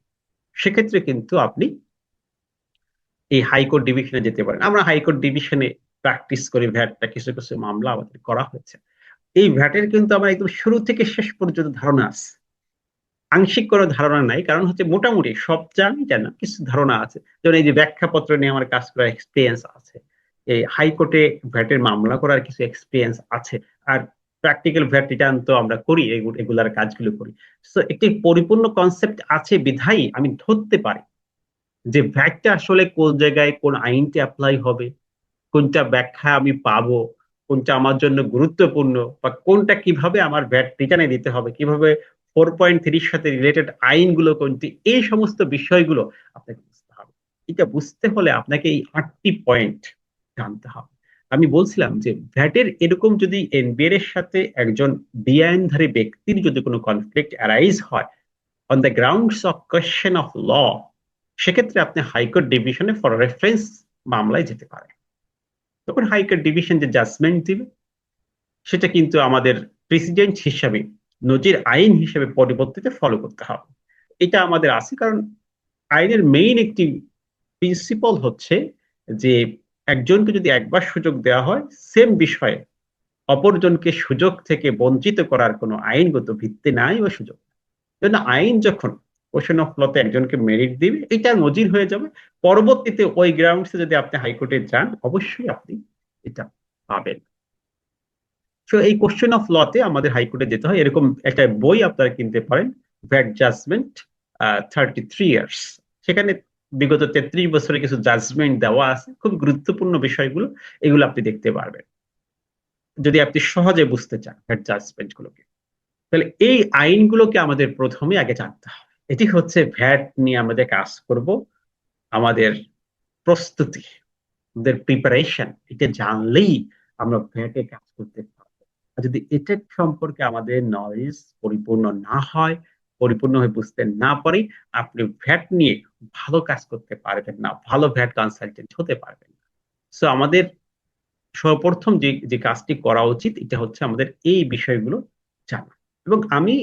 সেক্ষেত্রে কিন্তু আপনি এই হাইকোর্ট ডিভিশনে যেতে পারেন। আমরা হাইকোর্ট ডিভিশনে প্র্যাকটিস করি, ভ্যাটটা কিছু কিছু মামলা আমাদের করা হয়েছে। এই ভ্যাটের কিন্তু আমার একদম শুরু থেকে শেষ পর্যন্ত ধারণা আছে, আংশিক কোনো ধারণা নাই, কারণ হচ্ছে মোটামুটি সব জানি জানা কিছু ধারণা আছে। যেমন এই যে ব্যাখ্যাপত্র নিয়ে আমার কাজ করার এক্সপিরিয়েন্স আছে, এই হাইকোর্টে ভ্যাটের মামলা করার কিছু এক্সপিরিয়েন্স আছে। আর প্র্যাকটিক্যাল ভ্যাট রিটার্ন তো আমরা করি, এগুলার কাজগুলো করি। সো একটি পরিপূর্ণ কনসেপ্ট আছে বিধাই আমি ধরতে পারি যে ভ্যাটটা আসলে কোন জায়গায় কোন আইনটি অ্যাপ্লাই হবে, কোনটা ব্যাখ্যা আমি পাবো, কোনটা আমার জন্য গুরুত্বপূর্ণ, বা কোনটা কিভাবে আমার ভ্যাট রিটার্নে দিতে হবে, কিভাবে 4.3 সাথে রিলেটেড আইনগুলো কোনটি, এই সমস্ত বিষয়গুলো আপনাকে বুঝতে হবে। এটা বুঝতে হলে আপনাকে এই 8টি পয়েন্ট জানতে হবে। আমি বলছিলাম যে ভ্যাটের এরকম যদি এনবিআর এর সাথে একজন বেআইনধারী ব্যক্তির যদি কোনো কনফ্লিক্ট অ্যারাইজ হয় on the grounds of question of law, সেক্ষেত্রে আপনি হাইকোর্ট ডিভিশনে ফর রেফারেন্স মামলায় যেতে পারেন। তখন হাইকোর্ট ডিভিশন যে জাজমেন্ট দিবে সেটা কিন্তু আমাদের প্রেসিডেন্ট হিসাবে নজির আইন হিসেবে পরবর্তীতে ফলো করতে হবে। এটা আমাদের আছে, কারণ আইনের মেইন একটি প্রিন্সিপাল হচ্ছে যে একজনকে যদি একবার সুযোগ দেওয়া হয় সেম বিষয়ে অপরজনকে সুযোগ থেকে বঞ্চিত করার কোনো আইনগত ভিত্তি নাই বা সুযোগ নাই। জন্য আইন যখন কোশ্চেন অফ লতে একজনকে মেরিট দিবে এটা নজির হয়ে যাবে, পরবর্তীতে ওই গ্রাউন্ডসে যদি আপনি হাইকোর্টে যান অবশ্যই আপনি এটা পাবেন। সো এই কোশ্চেন অফ লতে আমাদের হাইকোর্টে যেতে হয়। এরকম একটা বই আপনারা কিনতে পারেন, ভ্যাট জাজমেন্ট 33 ইয়ার্স। সেখানে বিগত 33 বছরে কিছু জাজমেন্ট দেওয়া আছে, খুব গুরুত্বপূর্ণ বিষয়গুলো, এগুলো আপনি দেখতে পারবেন যদি আপনি সহজে বুঝতে চান ভ্যাট জাজমেন্ট গুলোকে। তাহলে এই আইনগুলোকে আমাদের প্রথমে আগে জানতে হবে। এটি হচ্ছে ভ্যাট নিয়ে আমাদের কাজ করব, আমাদের প্রস্তুতি, আমাদের প্রিপারেশন, এটা জানলেই আমরা ভ্যাটে কাজ করতে পারবো। আর যদি এটা সম্পর্কে আমাদের নলেজ পরিপূর্ণ না হয়, পরিপূর্ণভাবে বুঝতে না পারি, আপনি ভ্যাট নিয়ে ভালো কাজ করতে পারবেন না, ভালো ভ্যাট কনসালটেন্ট হতে পারবেন না। সো আমাদের সর্বপ্রথম যে যে কাজটি করা উচিত এটা হচ্ছে আমাদের এই বিষয়গুলো জানা। এবং আমি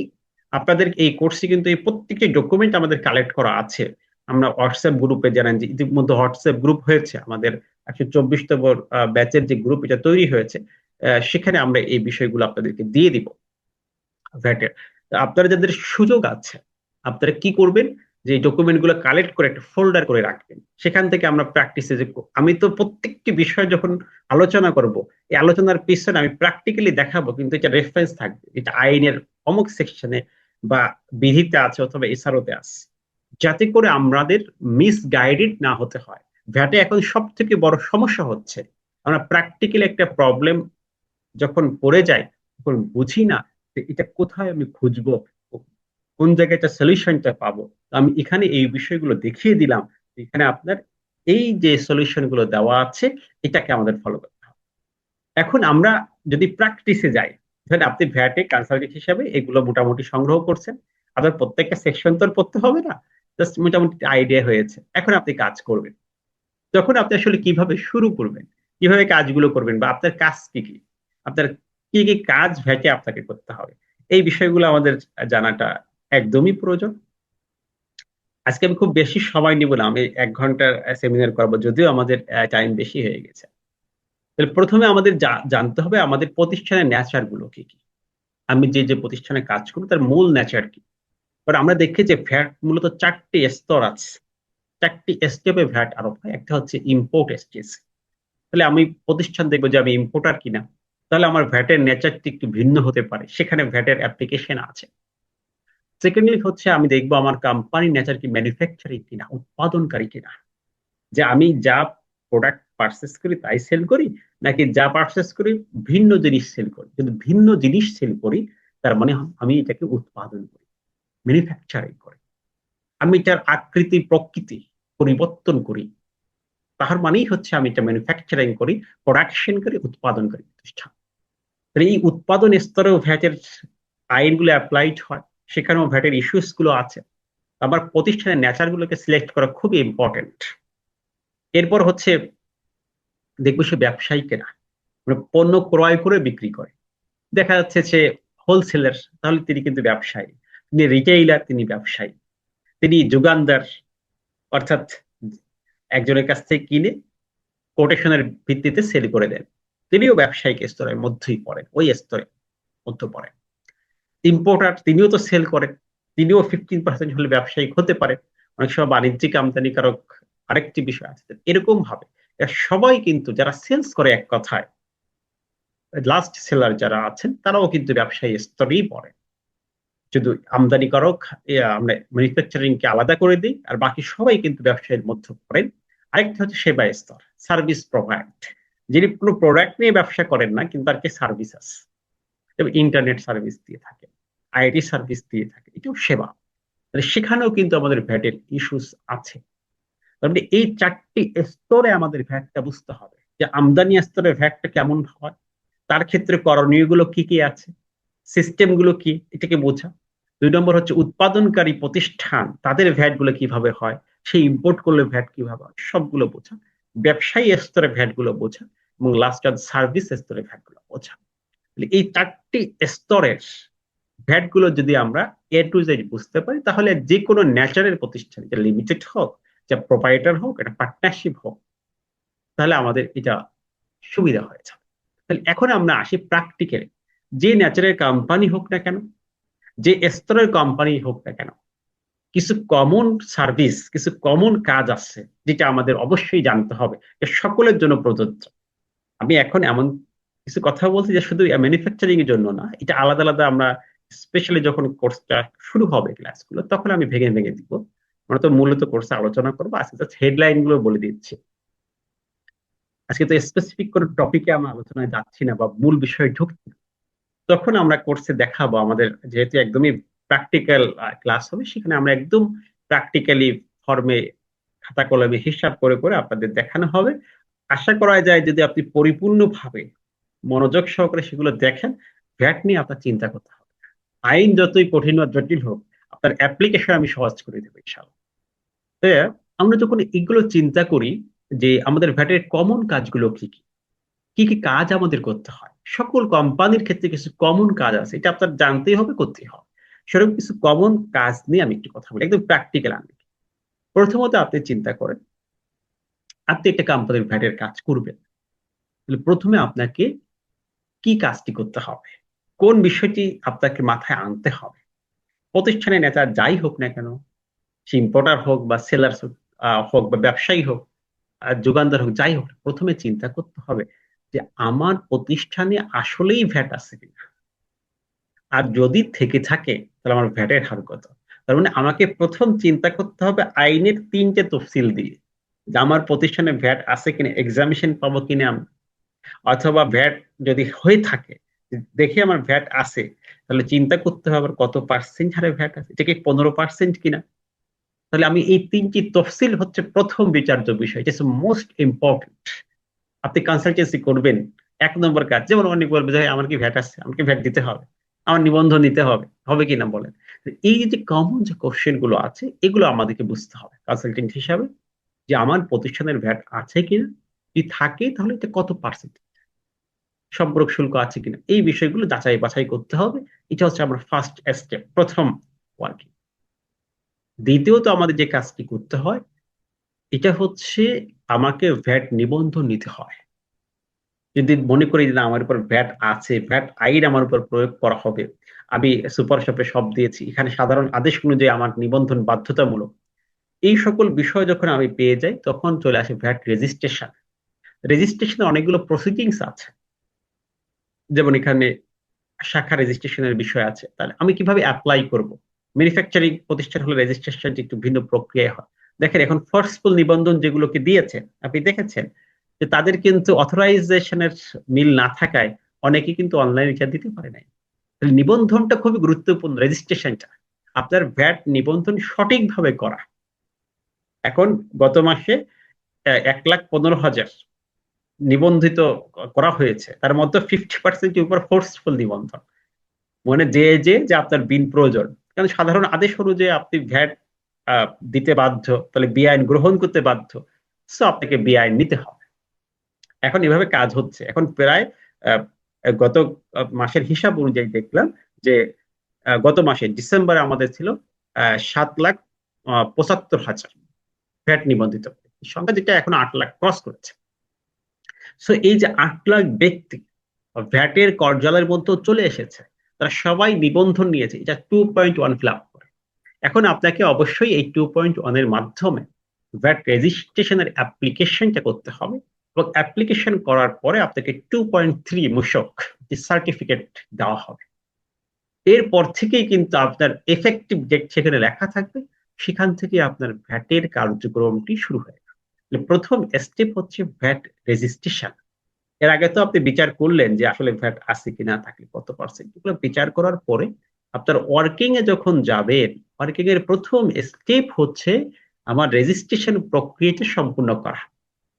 আপনাদের এই কোর্সে কিন্তু এই প্রত্যেকটি ডকুমেন্ট আমাদের কালেক্ট করা আছে। আমরা হোয়াটসঅ্যাপ গ্রুপে জানেন যে ইতিমধ্যে হোয়াটসঅ্যাপ গ্রুপ হয়েছে আমাদের 124তম ব্যাচের যে গ্রুপ এটা তৈরি হয়েছে, সেখানে আমরা এই বিষয়গুলো আপনাদেরকে দিয়ে দিব ভ্যাটের। আপনারা যাদের সুযোগ আছে আপনারা কি করবেন, যে ডকুমেন্ট গুলো কালেক্ট করে একটা ফোল্ডার করে রাখবেন। সেখান থেকে আমরা প্র্যাকটিসে যে আমি তো প্রত্যেকটি বিষয় যখন আলোচনা করব এই আলোচনার পিছনে আমি প্র্যাকটিক্যালি দেখাবো, কিন্তু এটা রেফারেন্স থাকবে, এটা আইনের অমুক সেকশনে বা বিধিতে আছে অথবা এসআরওতে আছে, যাতে করে আমাদের মিসগাইডেড না হতে হয়। ভ্যাটে এখন সব থেকে বড় সমস্যা হচ্ছে আমরা প্র্যাকটিক্যালি একটা প্রবলেম যখন পড়ে যাই তখন বুঝি না যে এটা কোথায় আমি খুঁজবো, কোন জায়গায় এটা সলিউশনটা পাবো। আমি এখানে এই বিষয়গুলো দেখিয়ে দিলাম, এখানে আপনার এই যে সলিউশন গুলো দেওয়া আছে এটাকে আমাদের ফলো করতে হবে। এখন আমরা যদি প্র্যাকটিসে যাই, ধরেন আপনি ভ্যাটে কনসালটেন্ট হিসাবে এগুলো মোটামুটি সংগ্রহ করছেন, আপনার প্রত্যেকটা সেকশন তো আর পড়তে হবে না, জাস্ট মোটামুটি আইডিয়া হয়েছে। এখন আপনি কাজ করবেন, তখন আপনি আসলে কিভাবে শুরু করবেন, কিভাবে কাজগুলো করবেন, বা আপনার কাজ কি কি, আপনার কি কি কাজ ভেটে আপনাকে করতে হবে, এই বিষয়গুলো আমাদের জানাটা একদমই প্রয়োজন। আজকে আমি খুব বেশি সময় নিব না, আমি 1 ঘন্টার সেমিনার করবো, যদিও আমাদের টাইম বেশি হয়ে গেছে। তাহলে প্রথমে আমাদের জানতে হবে আমাদের প্রতিষ্ঠানের নেচার গুলো কি কি, আমি যে যে প্রতিষ্ঠানে কাজ করি তার মূল নেচার কি। কারণ আমরা দেখি যে ভ্যাট মূলত 4টি স্তর আছে, 4টি স্টেপে ভ্যাট আরোপ হয়। একটা হচ্ছে ইম্পোর্ট স্টেজ, তাহলে আমি প্রতিষ্ঠান দেখবো যে আমি ইম্পোর্টার কিনা, তাহলে আমার ভ্যাটের নেচারটি একটু ভিন্ন হতে পারে, সেখানে ভ্যাটের অ্যাপ্লিকেশন আছে। সেকেন্ডলি হচ্ছে আমি দেখবো আমার কোম্পানির নেচার কি ম্যানুফ্যাকচারিং কিনা, উৎপাদনকারী কিনা, যে আমি যা প্রোডাক্ট পারচেস করি তাই সেল করি, নাকি যা পারচেস করি ভিন্ন জিনিস সেল করি। যদি ভিন্ন জিনিস সেল করি তার মানে আমি এটাকে উৎপাদন করি, ম্যানুফ্যাকচারিং করি, আমি এটার আকৃতি প্রকৃতি পরিবর্তন করি, তার মানেই হচ্ছে আমি এটা ম্যানুফ্যাকচারিং করি, প্রোডাকশন করি, উৎপাদন করি প্রতিষ্ঠান। তাহলে এই উৎপাদন স্তরেও ভ্যাটের আইনগুলো অ্যাপ্লাইড হয়, সেখানেও ভ্যাটের ইস্যুস গুলো আছে। আমার প্রতিষ্ঠানের নেচার গুলোকে সিলেক্ট করা খুবই ইম্পর্টেন্ট। এরপর হচ্ছে দেখবো সে ব্যবসায়ী কেনা, মানে পণ্য ক্রয় করে বিক্রি করে, দেখা যাচ্ছে সে হোলসেলার, তাহলে তিনি কিন্তু ব্যবসায়ী। তিনি রিটেইলার, তিনি ব্যবসায়ী। তিনি যোগানদার, অর্থাৎ একজনের কাছ থেকে কিনে কোটেশনের ভিত্তিতে সেল করে দেন, তিনিও ব্যবসায়িক স্তরের মধ্যেই পড়েন, ওই স্তরে মধ্যে পড়েন। ইম্পোর্টার, তিনিও তো সেল করেন, তিনিও 15% হলে ব্যবসায়িক হতে পারে, অনেক সময় বাণিজ্যিক আমদানিকারক আরেকটি বিষয় আছে। এরকম ভাবে এরা সবাই কিন্তু যারা সেলস করে, এক কথায় লাস্ট সেলার যারা আছেন তারাও কিন্তু ব্যবসায়ী স্তরেই পড়ে। শুধু আমদানিকারক আমরা ম্যানুফ্যাকচারিং কে আলাদা করে দিই, আর বাকি সবাই কিন্তু ব্যবসায়ের মধ্যে পড়েন। আরেকটা হচ্ছে সেবা স্তর, সার্ভিস প্রোভাইড, যিনি কোনো প্রোডাক্ট নিয়ে ব্যবসা করেন না কিন্তু আর কি সার্ভিস আছে, যেমন ইন্টারনেট সার্ভিস দিয়ে থাকে, আইটি সার্ভিস দিয়ে থাকে, এটাও সেবা। মানে সেখানেও কিন্তু আমাদের ভ্যাটের ইস্যুস আছে। তার মানে এই 4টি স্তরে আমাদের ভ্যাটটা বুঝতে হবে, যে আমদানি স্তরে ভ্যাটটা কেমন হয়, তার ক্ষেত্রে করণীয় গুলো কি কি আছে, সিস্টেম গুলো কি, এটাকে বোঝা। 2 নম্বর হচ্ছে উৎপাদনকারী প্রতিষ্ঠান, তাদের ভ্যাট গুলো কিভাবে হয়, সেই ইম্পোর্ট করলে ভ্যাট কিভাবে হয়, সবগুলো বোঝা। ব্যবসায়ী স্তরে ভ্যাট গুলো বোঝা, এবং লাস্ট সার্ভিস স্তরে ভ্যাট গুলো বোঝা। এই 4টি স্তরের ভ্যাট গুলো যদি আমরা এ টু জেড বুঝতে পারি, তাহলে যে কোনো ন্যাচারাল প্রতিষ্ঠান, এটা লিমিটেড হোক, যা প্রোপাইটার হোক, এটা পার্টনারশিপ হোক, তাহলে আমাদের এটা সুবিধা হয়ে যাবে। তাহলে এখন আমরা আসি প্র্যাকটিক্যালি, যে ন্যাচারাল কোম্পানি হোক না কেন, যে স্তরের কোম্পানি হোক না কেন, কিছু কমন সার্ভিস, কিছু কমন কাজ আছে যেটা আমাদের অবশ্যই জানতে হবে, যে সকলের জন্য প্রযোজ্য। আমি এখন এমন কিছু কথা বলছি যে শুধু ম্যানুফ্যাকচারিং এর জন্য না, এটা আলাদা আলাদা আমরা স্পেশালি যখন কোর্সটা শুরু হবে ক্লাসগুলো, তখন আমি ভেঙে ভেঙে দিব। আমরা তো মূলত কোর্সে আলোচনা করবো, আজকে জাস্ট হেডলাইন গুলো বলে দিচ্ছি। আজকে তো স্পেসিফিক কোনো টপিকে আমরা আলোচনায় যাচ্ছি না বা মূল বিষয়ে ঢুকছি না। তখন আমরা কোর্সে দেখাবো, আমাদের যেহেতু একদমই প্র্যাকটিক্যাল ক্লাস হবে, সেখানে আমরা একদম প্র্যাকটিক্যালি ফর্মে খাতা কলমে হিসাব করে করে আপনাদের দেখানো হবে। আশা করা যায় যদি আপনি পরিপূর্ণভাবে মনোযোগ সহকারে সেগুলো দেখেন, ভ্যাট নিয়ে আপনার চিন্তা করতে হবে। আইন যতই কঠিন বা জটিল হোক, আপনার অ্যাপ্লিকেশন আমি সহজ করে দেবো ইনশাআল্লাহ। তো আমরা যখন এগুলো চিন্তা করি, যে আমাদের ভ্যাটের কমন কাজগুলো কি কি, কি কি কাজ আমাদের করতে হয়, সকল কোম্পানির ক্ষেত্রে কিছু কমন কাজ আছে, এটা আপনার জানতেই হবে, করতেই হবে। সেরকম কিছু কমন কাজ নিয়ে আমি একটু কথা বলি, একদম প্র্যাকটিক্যাল। আমি প্রথমত আপনি চিন্তা করেন, আপনি একটা কোম্পানির ভ্যাটের কাজ করবেন, তাহলে প্রথমে আপনাকে কি কাজটি করতে হবে, কোন বিষয়টি আপনাকে মাথায় আনতে হবে। প্রতিষ্ঠানের নেতা যাই হোক না কেন, সে ইম্পোর্টার হোক বা সেলার হোক বা ব্যবসায়ী হোক, যোগানদার হোক, যাই হোক, প্রথমে চিন্তা করতে হবে যে আমার প্রতিষ্ঠানে আসলেই ভ্যাট আছে কিনা, আর যদি থেকে থাকে তাহলে আমার ভ্যাটের হার কত। তার মানে আমাকে প্রথম চিন্তা করতে হবে আইনের 3টে তফসিল দিয়ে, যে আমার প্রতিষ্ঠানে ভ্যাট আছে কিনা, এক্সামিশন পাবো কিনা আমি, অথবা ভ্যাট যদি হয়ে থাকে, দেখে আমার ভ্যাট আছে, তাহলে চিন্তা করতে হবে কত পার্সেন্ট হারে ভ্যাট আছে, এটা কি 15% কিনা। তাহলে আমি এই 3টি তফসিল হচ্ছে প্রথম বিচার্য বিষয়, এটা মোস্ট ইম্পর্টেন্ট। আপনি কনসালটেন্সি করবেন, 1 নম্বর কাজ, যেমন অনেক বলবে যে আমার কি ভ্যাট আছে, আমাকে ভ্যাট দিতে হবে, আমার নিবন্ধন নিতে হবে, হবে কিনা বলেন। এই যে কমন যে কোশ্চেন গুলো আছে, এগুলো আমাদেরকে বুঝতে হবে কনসালটেন্ট হিসাবে, যে আমার প্রতিষ্ঠানের ভ্যাট আছে কিনা, যদি থাকে তাহলে এটা কত পার্সেন্ট, সম্পর্ক শুল্ক আছে কিনা, এই বিষয়গুলো যাচাই বাছাই করতে হবে। এটা হচ্ছে আমার ফার্স্ট স্টেপ, প্রথম ওয়ার্কিং। দ্বিতীয়ত আমাদের যে কাজটি করতে হয়, এটা হচ্ছে আমাকে ভ্যাট নিবন্ধন নিতে হয়। যদি মনে করি যে না, আমার উপর ভ্যাট আছে, ভ্যাট আইন আমার উপর প্রয়োগ করা হবে, আমি সুপার শপে সব দিয়েছি, এখানে সাধারণ আদেশ অনুযায়ী আমার নিবন্ধন বাধ্যতামূলক, এই সকল বিষয় যখন আমি পেয়ে যাই, তখন চলে আসে ভ্যাট রেজিস্ট্রেশন। রেজিস্ট্রেশনে অনেকগুলো প্রসিডিংস আছে, যেমন এখানে শাখা রেজিস্ট্রেশনের বিষয় আছে। তাহলে আমি কিভাবে অ্যাপ্লাই করব, ম্যানুফ্যাকচারিং প্রতিষ্ঠান হলে রেজিস্ট্রেশন একটু ভিন্ন প্রক্রিয়ায় হয়। দেখেন এখন ফোর্সফুল নিবন্ধন যেগুলোকে দিয়েছে, আপনি দেখেছেন যে তাদের কিন্তু অথরাইজেশনের মিল না থাকায় অনেকে কিন্তু অনলাইন রিচার্জ দিতে পারে নাই। তাহলে নিবন্ধনটা খুবই গুরুত্বপূর্ণ, রেজিস্ট্রেশনটা, আপনার ভ্যাট নিবন্ধন সঠিকভাবে করা। এখন গত মাসে 1,15,000 নিবন্ধিত করা হয়েছে, তার মধ্যে 50% উপর ফোর্সফুল নিবন্ধন, মানে যে আপনার বিন প্রয়োজন। কারণ সাধারণ আদেশ অনুযায়ী আপনি ভ্যাট দিতে বাধ্য, তাহলে বেআইন গ্রহণ করতে বাধ্য, সো আপনাকে বেআইন নিতে হবে। এখন এভাবে কাজ হচ্ছে। এখন প্রায় আহ, গত মাসের হিসাব অনুযায়ী দেখলাম যে গত মাসে ডিসেম্বরে আমাদের ছিল 7,75,000 ভ্যাট নিবন্ধিত সংখ্যা, যেটা এখন 8 লাখ ক্রস করেছে। সো এই যে 8 লাখ ব্যক্তি ভ্যাটের কার্যালয়ের মধ্যে চলে এসেছে, তারা সবাই নিবন্ধন নিয়েছে, এটা 2.1 ফিল আপ করে। এখন আপনাকে অবশ্যই এই 2.1 এর মাধ্যমে ভ্যাট রেজিস্ট্রেশনের অ্যাপ্লিকেশনটা করতে হবে, এবং অ্যাপ্লিকেশন করার পরে আপনাকে 2.3 মূসক সার্টিফিকেট দেওয়া হবে। এরপর থেকেই কিন্তু আপনার এফেক্টিভ ডেট সেখানে লেখা থাকবে, সেখান থেকে আপনার ভ্যাটের কার্যক্রমটি শুরু হয়ে যাবে। প্রথম স্টেপ হচ্ছে ভ্যাট রেজিস্ট্রেশন। এর আগে তো আপনি বিচার করলেন যে আসলে ভ্যাট আছে কিনা, থাকলে কত পার্সেন্ট, এগুলো বিচার করার পরে আপনার ওয়ার্কিং এ যখন যাবেন, ওয়ার্কিং এর প্রথম স্টেপ হচ্ছে আমার রেজিস্ট্রেশন প্রক্রিয়াটি সম্পূর্ণ করা,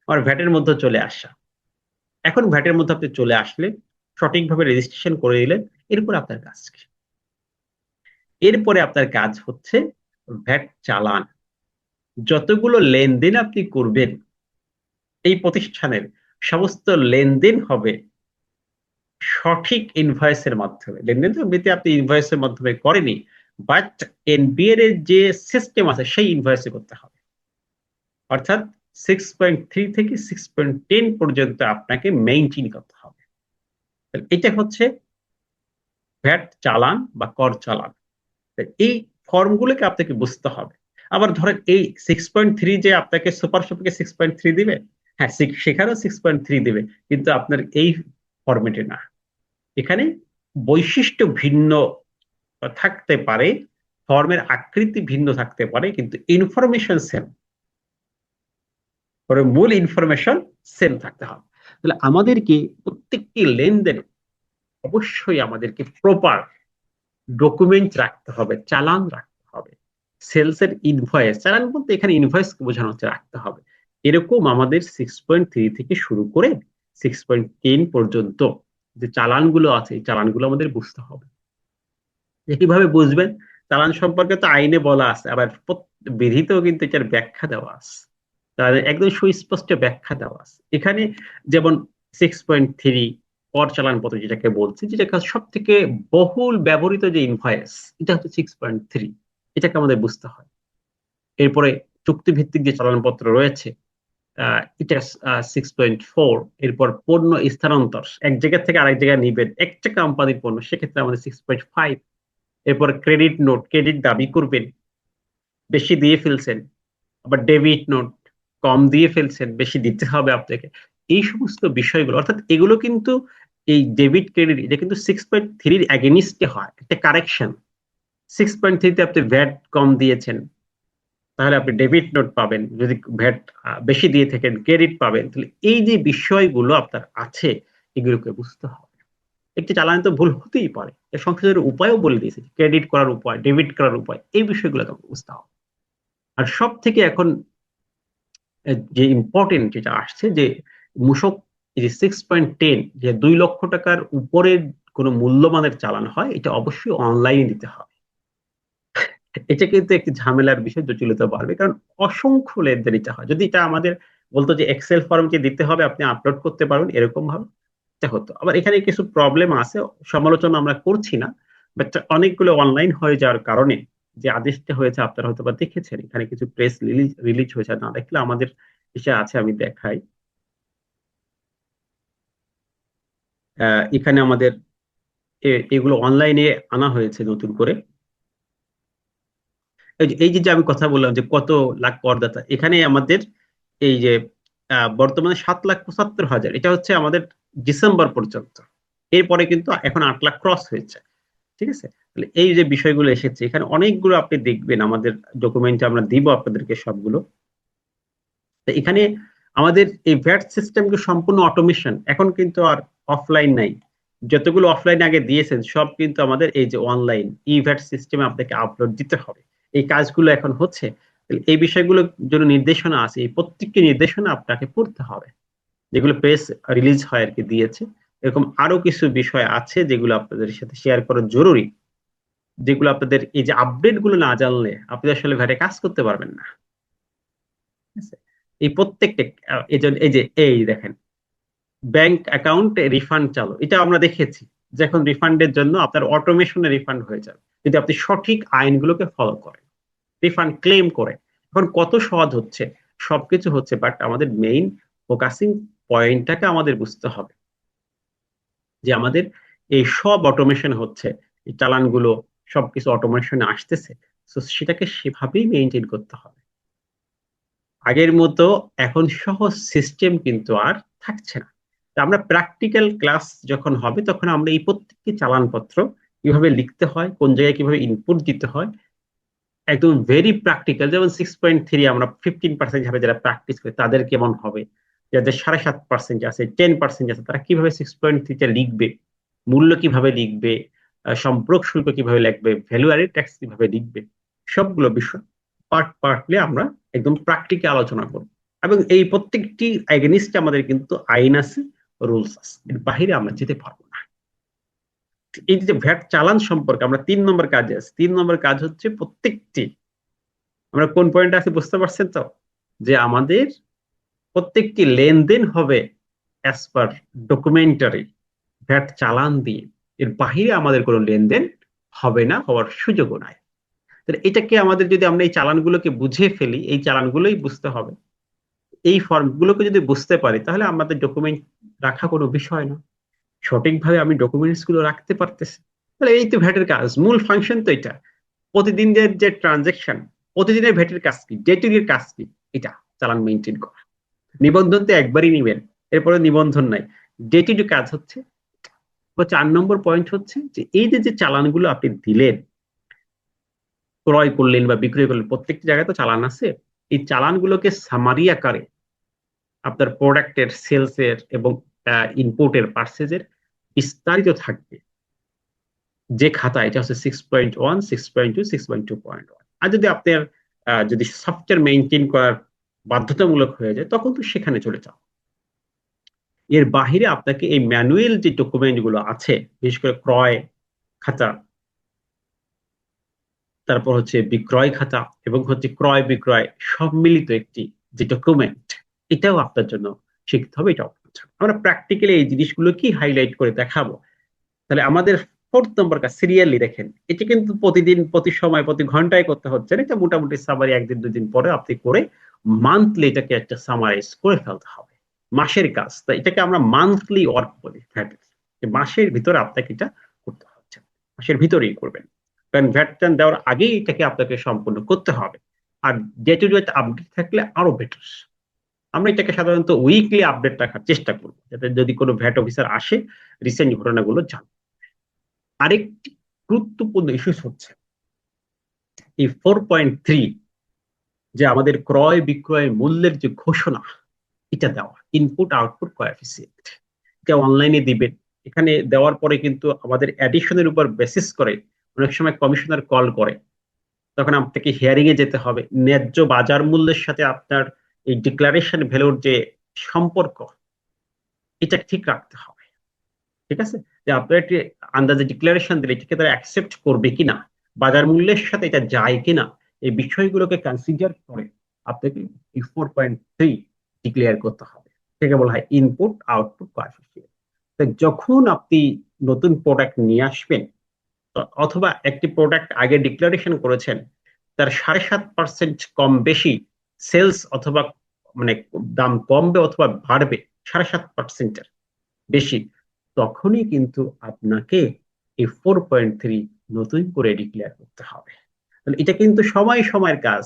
আমার ভ্যাটের মধ্যে চলে আসা। এখন ভ্যাটের মধ্যে আপনি চলে আসলে সঠিকভাবে রেজিস্ট্রেশন করে দিলেন, এরপর আপনার কাজ কি? এরপরে আপনার কাজ হচ্ছে ভ্যাট চালান। যতগুলো লেনদেন আপনি করবেন এই প্রতিষ্ঠানের, সমস্ত লেনদেন হবে সঠিক ইনভয়েসের মাধ্যমে। লেনদেন তো এমনিতে আপনি ইনভয়েসের মাধ্যমে করেনি, বাট এনবিআর এর যে সিস্টেম আছে সেই ইনভয়েসে করতে হবে। অর্থাৎ 6.3 থেকে 6.10 পর্যন্ত আপনাকে মেইনটেইন করতে হবে। এটা হচ্ছে ভ্যাট চালান বা কর চালান। এই ফর্মগুলোকে আপনাকে বুঝতে হবে। আবার ধরেন এই 6.3 যে আপনাকে সুপার শপকে 6.3 দিবে, হ্যাঁ সেখানেও 6.3 দিবে, কিন্তু আপনার এই ফরম্যাটে না। এখানে বৈশিষ্ট্য ভিন্ন থাকতে পারে, ফর্মের আকৃতি ভিন্ন থাকতে পারে, কিন্তু ইনফরমেশন সেম, মূল ইনফরমেশন সেম থাকতে হবে। তাহলে আমাদেরকে প্রত্যেকটি লেনদেন অবশ্যই আমাদেরকে প্রপার ডকুমেন্ট রাখতে হবে, চালান রাখতে হবে। সেলস এর ইনভয়েস, চালান বলতে এখানে ইনভয়েস বোঝানো হচ্ছে, রাখতে হবে। এরকম আমাদের 6.3 থেকে শুরু করে 6.10 পর্যন্ত যে চালানগুলো আছে, এই চালানগুলো আমাদের বুঝতে হবে। কিভাবে বুঝবেন? চালান সম্পর্কে তো আইনে বলা আছে, আবার বিধিতেও কিন্তু এটার ব্যাখ্যা দেওয়া আছে, তাদের একদম সুস্পষ্ট ব্যাখ্যা দেওয়া আছে এখানে। যেমন 6.3 কর চালান পত্র যেটাকে বলছি, যেটা সব থেকে বহুল ব্যবহৃত যে ইনভয়েস, এটা হচ্ছে 6.3, এটাকে আমাদের বুঝতে হয়। এরপরে চুক্তিভিত্তিক যে চালানপত্র রয়েছে, এটা 6.4। এরপর পণ্য স্থানান্তর, এক জায়গা থেকে আরেক জায়গায় নিবেন, একটা কোম্পানির পণ্য, সেক্ষেত্রে আমাদের 6.5। এরপর ক্রেডিট নোট, ক্রেডিট দাবি করবেন, বেশি দিয়ে ফেলছেন, আবার ডেবিট নোট, কম দিয়ে ফেলছেন, বেশি দিতে হবে আপনাকে। এই সমস্ত বিষয়গুলো, অর্থাৎ এগুলো কিন্তু এই ডেবিট ক্রেডিট, এটা কিন্তু 6.3 এগেনিস্টে হয়, একটা কারেকশন। 6.3 আপনি ভ্যাট কম দিয়েছেন, তাহলে আপনি ডেবিট নোট পাবেন, যদি ভ্যাট বেশি দিয়ে থাকেন ক্রেডিট পাবেন। তাহলে এই যে বিষয়গুলো আপনার আছে, এগুলোকে বুঝতে হবে। একটি চালানে তো ভুল হতেই পারে, এর সংশোধনের উপায়ও বলে দিয়েছে, ক্রেডিট করার উপায়, ডেবিট করার উপায়, এই বিষয়গুলো বুঝতে হবে। আর সব থেকে এখন যে ইম্পর্টেন্ট যেটা আসছে, যে মূসক এই যে 6.10, যে 2 লক্ষ টাকার উপরের কোন মূল্যমানের চালান হয়, এটা অবশ্যই অনলাইনে দিতে হবে। এটা কিন্তু একটি ঝামেলার বিষয়, জটিলতা বাড়বে, কারণ অসংখ্য লেনদেন এটা হয়। যদি এটা আমাদের বলতো যে এক্সেল ফর্মকে দিতে হবে, আপনি আপলোড করতে পারবেন, এরকম ভাবে এটা হতো। আবার এখানে কিছু প্রবলেম আছে, সমালোচনা আমরা করছি না, বাট অনেকগুলো অনলাইন হয়ে যাওয়ার কারণে যে আদেশটা হয়েছে, আপনারা হয়তো বা দেখেছেন, এখানে কিছু প্রেস রিলিজ হয়েছে, না দেখলে আমাদের এসে আছে, আমি দেখাই। এখানে আমাদের এগুলো অনলাইনে আনা হয়েছে নতুন করে। এই যে আমি কথা বললাম যে কত লাখ করদাতা, এখানে আমাদের এই যে বর্তমানে 7,75,000, এটা হচ্ছে আমাদের ডিসেম্বর পর্যন্ত। এরপরে কিন্তু এখন 8 লাখ ক্রস হয়েছে। ঠিক আছে, তাহলে এই যে বিষয়গুলো এসেছে, এখানে অনেকগুলো আপনি দেখবেন, আমাদের ডকুমেন্টে আমরা দিব আপনাদেরকে সবগুলো। এখানে আমাদের এই ভ্যাট সিস্টেমকে সম্পূর্ণ অটোমেশন, এখন কিন্তু আর অফলাইন নাই। যতগুলো অফলাইন আগে দিয়েছেন, সব কিন্তু আমাদের এই যে অনলাইন ই ভ্যাট সিস্টেমে আপনাকে আপলোড দিতে হবে। এই কাজগুলো এখন হচ্ছে। এই বিষয়গুলোর জন্য নির্দেশনা আছে, এই প্রত্যেকটি নির্দেশনা আপনাকে পড়তে হবে, যেগুলো প্রেস রিলিজ হয় আর কি দিয়েছে। এরকম আরো কিছু বিষয় আছে যেগুলো আপনাদের সাথে শেয়ার করা জরুরি, যেগুলো আপনাদের এই যে আপডেট গুলো না জানলে আপনি আসলে ভ্যাটে কাজ করতে পারবেন না। ঠিক আছে? এই প্রত্যেকটা এই যে এই দেখেন, ব্যাংক অ্যাকাউন্টে রিফান্ড চালু, এটা আমরা দেখেছি যে এখন রিফান্ডের জন্য আপনার অটোমেশনে রিফান্ড হয়ে যাবে, যদি আপনি সঠিক আইনগুলোকে ফলো করেন, রিফান্ড ক্লেম করেন। এখন কত সহজ হচ্ছে, সবকিছু হচ্ছে, বাট আমাদের মেইন ফোকাসিং পয়েন্টটাকে আমাদের বুঝতে হবে, যে আমাদের এই সব অটোমেশন হচ্ছে, এই চালানগুলো সবকিছু অটোমেশনে আসতেছে, তো সেটাকে সেভাবেই মেনটেন করতে হবে। আগের মতো এখন সহজ সিস্টেম কিন্তু আর থাকছে না। আমরা প্র্যাকটিক্যাল ক্লাস যখন হবে তখন আমরা এই প্রত্যেকটি চালানপত্র কিভাবে লিখতে হয়, কোন জায়গায় কিভাবে ইনপুট দিতে হয়, একদম ভেরি প্র্যাকটিক্যাল। যেমন 6.3 আমরা 15% হিসাবে যারা প্র্যাকটিস করে তাদের কেমন হবে, যাদের 7.5% আছে, 10% আছে, তারা কিভাবে 6.3টা লিখবে, মূল্য কিভাবে লিখবে, সম্পর্ক শুল্ক কিভাবে লিখবে, ভ্যালু অ্যাডেড ট্যাক্স কিভাবে লিখবে, সবগুলো বিষয় পার্টলি আমরা একদম প্র্যাকটিক্যাল আলোচনা করব। এবং এই প্রত্যেকটি এগেনিস্টে আমাদের কিন্তু আইন আছে, রুলস আছে, এর বাহিরে আমরা যেতে পারবো না। এই যে ভ্যাট চালান সম্পর্কে আমরা 3 নম্বর কাজে আছি। 3 নম্বর কাজ হচ্ছে প্রত্যেকটি, আমরা কোন পয়েন্টে আছি বুঝতে পারছেন তো, যে আমাদের প্রত্যেকটি লেনদেন হবে অ্যাজ পার ডকুমেন্টারি, ভ্যাট চালান দিয়ে, এর বাহিরে আমাদের কোনো লেনদেন হবে না, হওয়ার সুযোগও নাই। তাহলে এটাকে আমাদের, যদি আমরা এই চালানগুলোকে বুঝে ফেলি, এই চালানগুলোই বুঝতে হবে, এই ফর্মগুলোকে যদি বুঝতে পারি, তাহলে আমাদের ডকুমেন্ট রাখা কোনো বিষয় না, সঠিকভাবে আমি ডকুমেন্টস গুলো রাখতে পারতেছি। তাহলে এই তো ভ্যাটের কাজ, মূল ফাংশন তো এটা। প্রতিদিনের যে ট্রানজেকশন, প্রতিদিনের ভ্যাটের কাজ কি, ডে টু ডে কাজ কি, এটা চালান মেনটেন করা। নিবন্ধন তো একবারই নিবেন, এরপরে নিবন্ধন নাই, ডে টু ডে কাজ হচ্ছে। 4 নম্বর পয়েন্ট হচ্ছে যে এই যে চালানগুলো আপনি দিলেন, ক্রয় করলেন বা বিক্রয় করলেন, প্রত্যেকটি জায়গায় তো চালান আছে, এই চালানগুলোকে সামারি আকারে আপনার প্রোডাক্টের, সেলস এর এবং ইনপুটের, পার্সেজের বিস্তারিত থাকবে যে খাতা, এটা হচ্ছে 6.1, 6.2, 6.2.1। আর যদি আপনার যদি সফটওয়্যার মেনটেন করার বাধ্যতামূলক হয়ে যায়, তখন তো সেখানে চলে যাও। এর বাহিরে আপনাকে এই ম্যানুয়াল যে ডকুমেন্ট গুলো আছে, বিশেষ করে ক্রয় খাতা, তারপর হচ্ছে বিক্রয় খাতা, এবং হচ্ছে ক্রয় বিক্রয় সম্মিলিত একটি যে ডকুমেন্ট, এটাও আপনার জন্য শিখতে হবে। এটা আমরা প্র্যাকটিক্যালি এই জিনিসগুলো কি হাইলাইট করে দেখাবো। তাহলে আমাদের 4 নম্বর কাজ, সিরিয়ালি দেখেন, এটা কিন্তু প্রতিদিন, প্রতি সময়, প্রতি ঘন্টায় করতে হচ্ছে না। এটা মোটামুটি সামারি 1 দিন 2 দিন পরে আপনি করে মান্থলি এটাকে একটা সামারাইজ করে ফেলতে হবে। মাসের কাজ, তো এটাকে আমরা মান্থলি ওয়ার্ক বলি। মাসের ভিতরে আপনাকে এটা করতে হচ্ছে, মাসের ভিতরেই করবেন, কারণ ভ্যাট দেওয়ার আগেই এটাকে আপনাকে সম্পূর্ণ করতে হবে। আর ডে টু ডে আপডেট থাকলে আরো বেটার। আমরা এটাকে সাধারণত উইকলি আপডেট রাখার চেষ্টা করবো, যাতে যদি কোনো ভ্যাট অফিসার আসে, রিসেন্ট ঘটনাগুলো জান। আরেকটি গুরুত্বপূর্ণ ইস্যুস হচ্ছে এই 4.3, যে আমাদের ক্রয় বিক্রয় মূল্যের যে ঘোষণা, এটা দেওয়া, ইনপুট আউটপুট কোএফিসিয়েন্ট, এটা অনলাইনে দিবেন। এখানে দেওয়ার পরে কিন্তু আমাদের অ্যাডিশনের উপর বেসিস করে অনেক সময় কমিশনার কল করে, তখন আপনাকে হিয়ারিং এ যেতে হবে। ন্যায্য বাজার মূল্যের সাথে আপনার এই ডিক্লারেশন ভ্যালুর যে সম্পর্ক, এটা ঠিক রাখতে হবে। ঠিক আছে, যে আপনার একটি আন্দাজে ডিক্লারেশন দিলে এটাকে তারা অ্যাকসেপ্ট করবে কিনা, বাজার মূল্যের সাথে এটা যায় কিনা, এই বিষয়গুলোকে কনসিডার করে আপনাকে এই 4.3 ডিক্লেয়ার করতে হবে। এটাকে বলা হয় ইনপুট আউটপুট কোএফিসিয়েন্ট। যখন আপনি নতুন প্রোডাক্ট নিয়ে আসবেন, অথবা একটি প্রোডাক্ট আগে ডিক্লারেশন করেছেন, তার 7.5% কম বেশি সেলস, অথবা মানে দাম কমবে অথবা বাড়বে 7.5%-এর বেশি, তখনই কিন্তু আপনাকে এই 4.3 নতুন করে ডিক্লেয়ার করতে হবে। তাহলে এটা কিন্তু সময় সময়ের কাজ,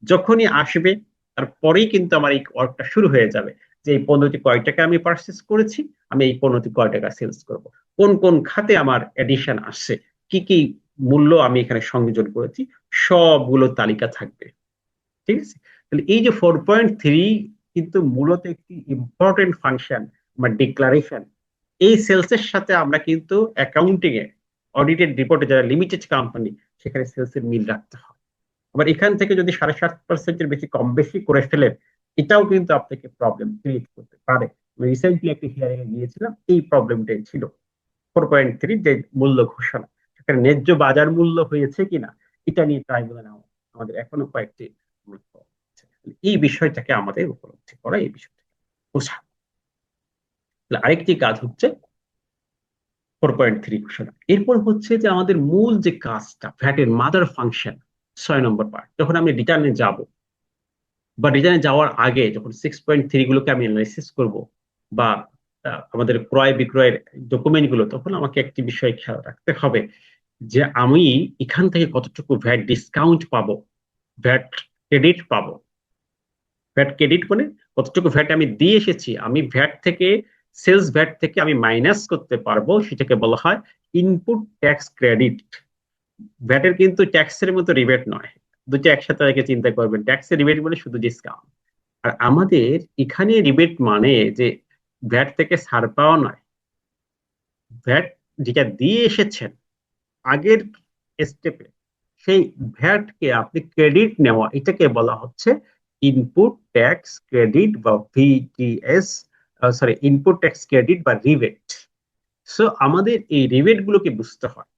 যখনই আসবে তারপরেই কিন্তু আমার এই ওয়ার্কটা শুরু হয়ে যাবে, যে এই পণ্যটি কয় টাকা আমি পারচেস করেছি, আমি এই পণ্যটি কয় টাকা সেলস করব, কোন কোন খাতে আমার এডিশন আসছে, কি কি মূল্য আমি এখানে সংযোজন করেছি, সবগুলো তালিকা থাকবে। ঠিক আছে, তাহলে এই যে 4.3 কিন্তু মূলত একটি ইম্পর্টেন্ট ফাংশন, বা ডিক্লারেশন। এই সেলস এর সাথে আমরা কিন্তু অ্যাকাউন্টিং এ, অডিটেড রিপোর্টে যারা লিমিটেড কোম্পানি, সেখানে সেলস এর মিল রাখতে হয়। আবার এখান থেকে যদি 7.5%-এর বেশি কম বেশি করে ফেলেন, এটাও কিন্তু আপনাকে প্রবলেম ক্রিয়েট করতে পারে। আমি রিসেন্টলি একটা হিয়ারিং এ গিয়েছিলাম, এই প্রবলেমটাই ছিল। 4.3 যে মূল্য ঘোষণা, সেখানে ন্যায্য বাজার মূল্য হয়েছে কিনা, এটা নিয়ে ট্রাইব্যুনালে আমাদের এখনো কয়েকটি প্রশ্ন আছে। এই বিষয়টাকে আমাদের উপলব্ধি করা, এই বিষয়টাকে বোঝা। আরেকটি কাজ হচ্ছে 4.3 ঘোষণা। এরপর হচ্ছে যে আমাদের মূল যে কাজটা, ভ্যাটের মাদার ফাংশন, 6 নম্বর পার্ট, যখন আমি রিটার্নে যাব, বা রিটার্নে যাওয়ার আগে যখন 6.3 গুলোকে আমি অ্যানালাইসিস করব, বা আমাদের ক্রয় বিক্রয়ের ডকুমেন্ট গুলো, তখন আমাকে একটি বিষয় খেয়াল রাখতে হবে, যে আমি এখান থেকে কতটুকু ভ্যাট ডিসকাউন্ট পাবো, ভ্যাট ক্রেডিট পাবো, ভ্যাট ক্রেডিট মানে কতটুকু ভ্যাট আমি দিয়ে এসেছি, আমি ভ্যাট থেকে, সেলস ভ্যাট থেকে আমি মাইনাস করতে পারবো, সেটাকে বলা হয় ইনপুট ট্যাক্স ক্রেডিট। ভ্যাটের কিন্তু ট্যাক্সের মতো রিবেট নয়, দুটো একসাথে রেখে চিন্তা করবেন। ট্যাক্সের রিবেট মানে শুধু ডিসকাউন্ট, আর আমাদের এখানে রিবেট মানে যে ভ্যাট থেকে ছাড় পাওয়া নয়, ভ্যাট যেটা দিয়ে এসেছেন আগের স্টেপে, সেই ভ্যাট কে আপনি ক্রেডিট নেওয়া, এটাকে বলা হচ্ছে ইনপুট ট্যাক্স ক্রেডিট বা VTS, sorry input tax credit বা রিবেট। সো আমাদের এই রিবেট গুলোকে বুঝতে হয়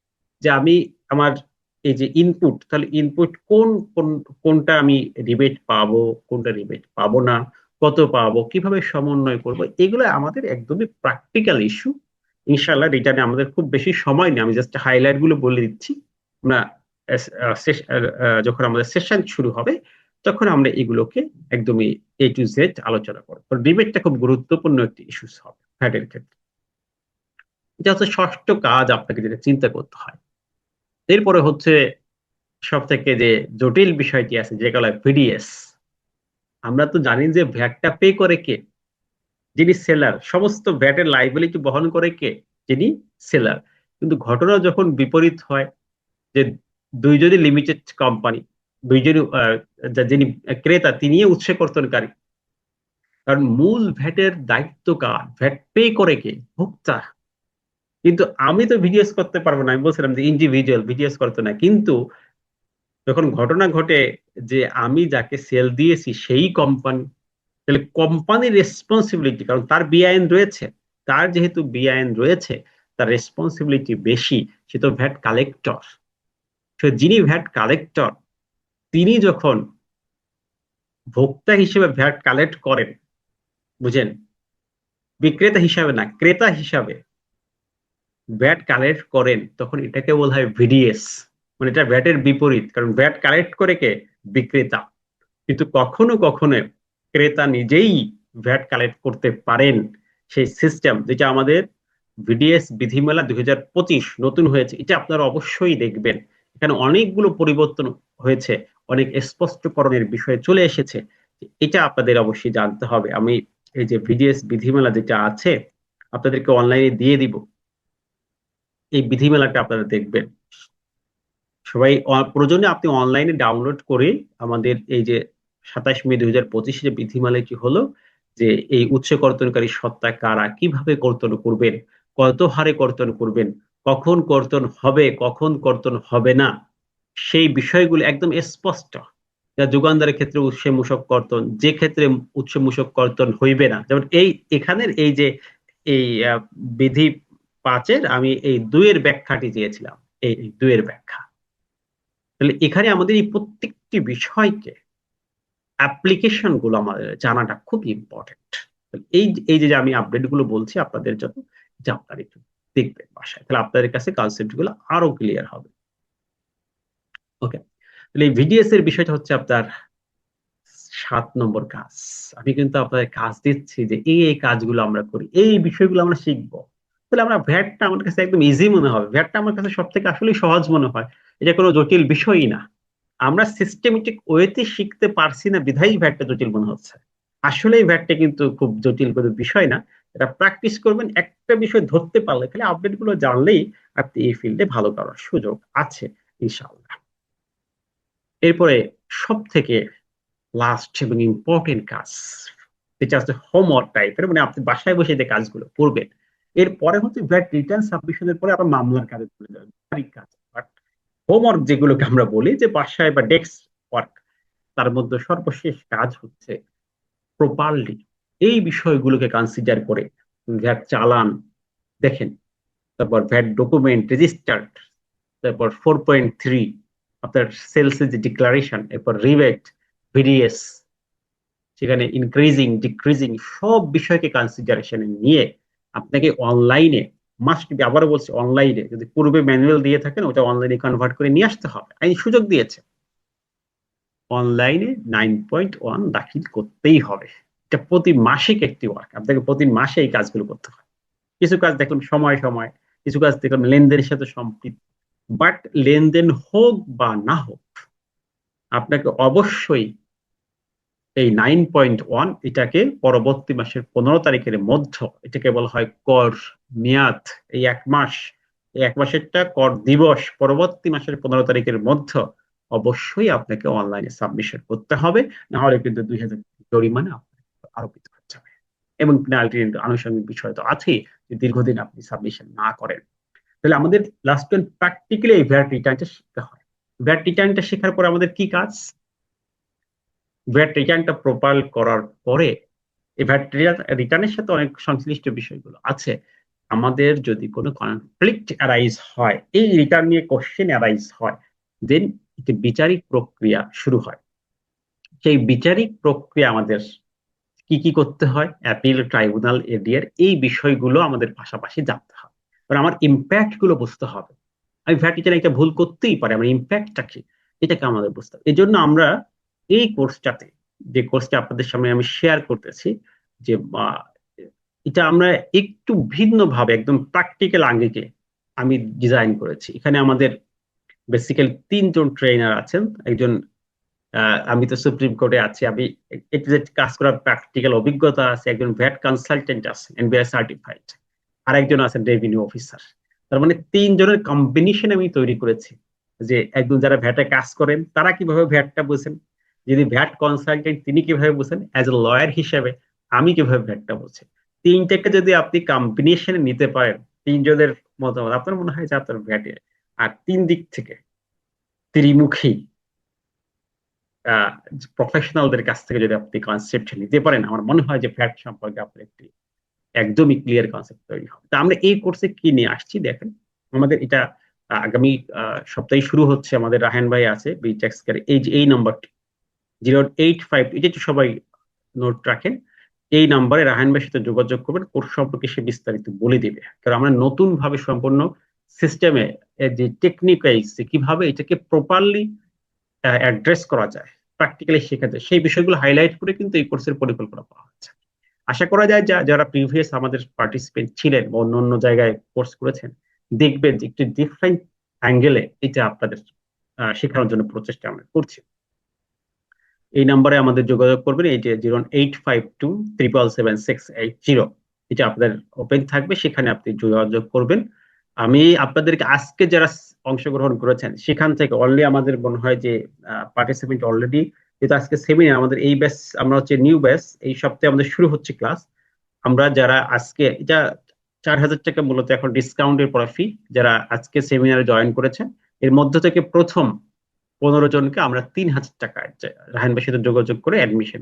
যে আমি আমার এই যে ইনপুট, তাহলে ইনপুট কোনটা আমি রিবেট পাবো, কোনটা রিবেট পাবো না, কত পাবো, কিভাবে সমন্বয় করব, এগুলো আমাদের একদমই প্র্যাকটিক্যাল ইস্যু। ইনশাল্লাহ রিটার্নে আমাদের খুব বেশি সময় নেই, আমি জাস্ট হাইলাইট গুলো বলে দিচ্ছি। আমরা যখন আমাদের সেশন শুরু হবে তখন আমরা এগুলোকে একদমই A to Z আলোচনা করবো। রিবেটটা খুব গুরুত্বপূর্ণ একটি ইস্যু হবে ফ্যাটের ক্ষেত্রে। এটা হচ্ছে ষষ্ঠ কাজ আপনাকে যেটা চিন্তা করতে হয়। এরপরে হচ্ছে সব থেকে যে জটিল বিষয়টি আছে, যেগুলো ভিডিএস। আমরা তো জানি যে ভ্যাটটা পে করে কে, যিনি সেলার, সমস্ত ভ্যাটের লাইবিলিটি বহন করে কে, যিনি সেলার। কিন্তু ঘটনা যখন বিপরীত হয়, যে দুইজনই লিমিটেড কোম্পানি, দুইজনই যিনি ক্রেতা তিনিই উৎস কর্তনকারী, কারণ মূল ভ্যাটের দায়িত্ব কার, ভ্যাট পে করে কে, ভোক্তা। কিন্তু আমি তো ভিডিএস করতে পারবো না, আমি বলছিলাম যে ইন্ডিভিজুয়াল ভিডিএস করতে না, কিন্তু যখন ঘটনা ঘটে যে আমি যাকে সেল দিয়েছি সেই কোম্পানি, তাহলে কোম্পানির রেসপন্সিবিলিটি, কারণ তার বিআইএন রয়েছে, তার যেহেতু বিআইএন রয়েছে তার রেসপন্সিবিলিটি বেশি, সে তো ভ্যাট কালেক্টর। সে যিনি ভ্যাট কালেক্টর, তিনি যখন ভোক্তা হিসেবে ভ্যাট কালেক্ট করেন, বুঝেন, বিক্রেতা হিসাবে না, ক্রেতা হিসাবে ভ্যাট কালেক্ট করেন, তখন এটাকে বলা হয় ভিডিএস। মানে এটা ভ্যাটের বিপরীত, কারণ ভ্যাট কালেক্ট করে কে, বিক্রেতা। কিন্তু কখনো কখনো ক্রেতা নিজেই ভ্যাট কালেক্ট করতে পারেন। সেই সিস্টেম যেটা আমাদের ভিডিএস বিধিমালা 2025 নতুন হয়েছে, এটা আপনারা অবশ্যই দেখবেন। এখানে অনেকগুলো পরিবর্তন হয়েছে, অনেক স্পষ্টকরণের বিষয় চলে এসেছে, এটা আপনাদের অবশ্যই জানতে হবে। আমি এই যে ভিডিএস বিধিমালা যেটা আছে আপনাদেরকে অনলাইনে দিয়ে দিব, এই বিধিমালাটা আপনারা দেখবেন সবাই। প্রয়োজনে আপনি অনলাইনে ডাউনলোড করে আমাদের এই যে 27 মে 2025 যে বিধিমালাটি হলো, যে এই উৎস কর্তনকারী সত্তা কারা, কিভাবে কর্তন করবেন, কত হারে কর্তন করবেন, কখন কর্তন হবে, কখন কর্তন হবে না, সেই বিষয়গুলো একদম স্পষ্ট। যা যোগানদারের ক্ষেত্রে উৎসে মূসক কর্তন, যে ক্ষেত্রে উৎসে মূসক কর্তন হইবে না, যেমন এই এখানের এই যে এই বিধি 5-এর আমি এই 2-এর ব্যাখ্যাটি চেয়েছিলাম, এই 2-এর ব্যাখ্যা। তাহলে এখানে আমাদের এই প্রত্যেকটি বিষয়কে অ্যাপ্লিকেশন গুলো আমাদের জানাটা খুব ইম্পর্টেন্ট। এই এই যে আমি আপডেট গুলো বলছি আপনাদের জন্য, যে আপনারা একটু দেখবেন বাসায়, তাহলে আপনাদের কাছে কনসেপ্ট গুলো আরো ক্লিয়ার হবে। ওকে, তাহলে এই ভিডিএস এর বিষয়টা হচ্ছে আপনার 7 নম্বর কাজ। আমি কিন্তু আপনাদের কাজ দিচ্ছি যে এই কাজগুলো আমরা করি, এই বিষয়গুলো আমরা শিখবো, তাহলে আমরা ভ্যাটটা আমার কাছে একদম ইজি মনে হবে, ভ্যাটটা আমার কাছে সব থেকে আসলে সহজ মনে হয়, এটা কোনো জটিল বিষয়ই না। আমরা সিস্টেমেটিক ওয়েতে শিখতে পারছি না বিধাই ভ্যাটটা জটিল মনে হচ্ছে। আসলে এই ভ্যাটটা কিন্তু খুব জটিল কোনো বিষয় না, এটা প্র্যাকটিস করবেন, একটা বিষয় ধরতে পারলে, খালি আপডেট গুলো জানলেই আপনি এই ফিল্ডে ভালো করার সুযোগ আছে ইনশাআল্লাহ। এরপরে সব থেকে লাস্ট এবং ইম্পর্টেন্ট কাজ, যেটা হচ্ছে হোমওয়ার্ক টাইপের, মানে আপনি বাসায় বসে যে কাজগুলো করবেন। এরপরে হচ্ছে ভ্যাট রিটার্ন সাবমিশনের পরে আবার মামলার কাজে চলে যাবেন, তারিখ কাজ। বাট হোমওয়ার্ক যেগুলোকে আমরা বলি যে বাসায় বা ডেস্ক ওয়ার্ক, তার মধ্যে সর্বশেষ কাজ হচ্ছে প্রপারলি এই বিষয়গুলোকে কনসিডার করে ভ্যাট চালান দেখেন, তারপর ভ্যাট ডকুমেন্ট রেজিস্টার্ড, তারপর 4.3 আপনার সেলস এর যে ডিক্লারেশন, এরপর রিবেট, ভিডিএস, সেখানে ইনক্রিজিং ডিক্রিজিং সব বিষয়কে কনসিডারেশনে নিয়ে আপনাকে অনলাইনে, মাস্ট বি, আবারও বলছি অনলাইনে, যদি পূর্বে ম্যানুয়াল দিয়ে থাকেন ওটা অনলাইনে কনভার্ট করে নিয়ে আসতে হবে, আইন সুযোগ দিয়েছে। অনলাইনে 9.1 দাখিল করতেই হবে। এটা প্রতি মাসিক একটি ওয়ার্ক, আপনাকে প্রতি মাসে এই কাজগুলো করতে হয়। কিছু কাজ দেখুন সময় সময়, কিছু কাজ দেখুন লেনদেনের সাথে সম্পৃক্ত, বাট লেনদেন হোক বা না হোক আপনাকে অবশ্যই এই 9.1 এটাকে পরবর্তী মাসের 15 তারিখের মধ্য, এটাকে বলা হয় কর মেয়াদ। এই 1 মাস, এই 1 মাসেরটা কর দিবস পরবর্তী মাসের 15 তারিখের মধ্য অবশ্যই আপনাকে অনলাইনে সাবমিশন করতে হবে, না হলে কিন্তু 2000 জরিমানা আরোপিত হয়ে যাবে। এবং পেনাল্টির আনুষঙ্গিক বিষয় তো আছেই, যে দীর্ঘদিন আপনি সাবমিশন না করেন। তাহলে আমাদের লাস্ট প্র্যাকটিক্যালি এই ভ্যাট রিটার্নটা শিখতে হয়। ভ্যাট রিটার্নটা শেখার পরে আমাদের কি কাজ? ভ্যাট রিটার্নটা প্রপার করার পরে এই ভ্যাট রিটার্নের সাথে অনেক সংশ্লিষ্ট বিষয়গুলো আছে। আমাদের যদি কোনো কনফ্লিক্ট অ্যারাইজ হয়, এই রিটার্ন নিয়ে কোশ্চেন অ্যারাইজ হয়, দেন একটি বিচারিক প্রক্রিয়া শুরু হয়। সেই বিচারিক প্রক্রিয়া আমাদের কি কি করতে হয়, অ্যাপিল ট্রাইব্যুনাল, এডিআর, এই বিষয়গুলো আমাদের পাশাপাশি জানতে হবে। কারণ আমার ইম্প্যাক্ট গুলো বুঝতে হবে। আমি ভ্যাট রিটার্ন একটা ভুল করতেই পারে, আমার ইম্প্যাক্টটা কি এটাকে আমাদের বুঝতে হবে। এই জন্য আমরা এই কোর্সটাতে, যে কোর্সটা আপনাদের সামনে আমি শেয়ার করতেছি, যে এটা আমরা একটু ভিন্ন ভাবে একদম প্র্যাকটিক্যাল আঙ্গিকে আমি ডিজাইন করেছি। এখানে আমাদের বেসিক্যালি 3জন ট্রেনার আছেন। একজন, আমি তো সুপ্রিম কোর্টে আছি, আমি কাজ করার প্র্যাকটিক্যাল অভিজ্ঞতা আছে। একজন ভ্যাট কনসালটেন্ট আছে, এনবিআই সার্টিফাইড, আর একজন আছেন রেভিনিউ অফিসার। তার মানে 3জনের কম্বিনেশন আমি তৈরি করেছি, যে একজন যারা ভ্যাটে কাজ করেন তারা কিভাবে ভ্যাটটা বুঝেন, যদি ভ্যাট কনসালটেন্ট তিনি কিভাবে বুঝেন, অ্যাজ এ লয়ার হিসেবে আমি কিভাবে ভ্যাটটা বুঝি। তিনটাকে যদি আপনি কম্বিনেশনে নিতে পারেন, 3জনের মতামত, আপনার মনে হয় যে আপনার ভ্যাটে আর 3 দিক থেকে ত্রিমুখী প্রফেশনালদের কাছ থেকে যদি আপনি কনসেপ্ট নিতে পারেন, আমার মনে হয় যে ফ্যাট সম্পর্কে আপনার একটি একদমই ক্লিয়ার কনসেপ্ট তৈরি হবে। তা আমরা এই কোর্সে কি নিয়ে আসছি দেখেন। আমাদের এটা আগামী সপ্তাহে শুরু হচ্ছে। আমাদের রাহান ভাই আছে বিটেক্স এর, এই যে এই নাম্বারটি 085, এটা একটু সবাই নোট রাখেন। এই নাম্বারে রাহান ভাইয়ের সাথে যোগাযোগ করবেন, কোর্স সম্পর্কে সে বিস্তারিত বলে দিবে। কারণ আমরা নতুন ভাবে সম্পূর্ণ সিস্টেমে যে টেকনিকাইজ কিভাবে এটাকে প্রপারলি অ্যাড্রেস করা যায়, প্র্যাকটিক্যালি শেখা যায়, সেই বিষয়গুলো হাইলাইট করে কিন্তু এই কোর্সের পরিকল্পনা করা হচ্ছে। আশা করা যায় যারা প্রিভিয়াস আমাদের পার্টিসিপেন্ট ছিলেন বা অন্য অন্য জায়গায় কোর্স করেছেন, দেখবেন যে একটু ডিফারেন্ট অ্যাঙ্গেলে এটা আপনাদের শেখানোর জন্য প্রচেষ্টা আমরা করছি। এই নাম্বারে আমাদের যোগাযোগ করবেন, এই যে 08527777680, এটা আপনাদের ওপেন থাকবে, সেখানে আপনি যোগাযোগ করবেন। আমি আপনাদেরকে আজকে যারা অংশগ্রহণ করেছেন সেখান থেকে অলরেডি আমাদের মনে হয় যে পার্টিসিপেন্ট অলরেডি, যেহেতু আজকে সেমিনার আমাদের এই ব্যাচ, আমরা হচ্ছে নিউ ব্যাচ, এই সপ্তাহে আমাদের শুরু হচ্ছে ক্লাস। আমরা যারা আজকে, এটা 4000 টাকা মূলত এখন ডিসকাউন্টের পর ফি, যারা আজকে সেমিনারে জয়েন করেছেন এর মধ্য থেকে প্রথম 15 জনকে আমরা 3000 টাকায় রাহান ভাইয়ের সাথে যোগাযোগ করে অ্যাডমিশন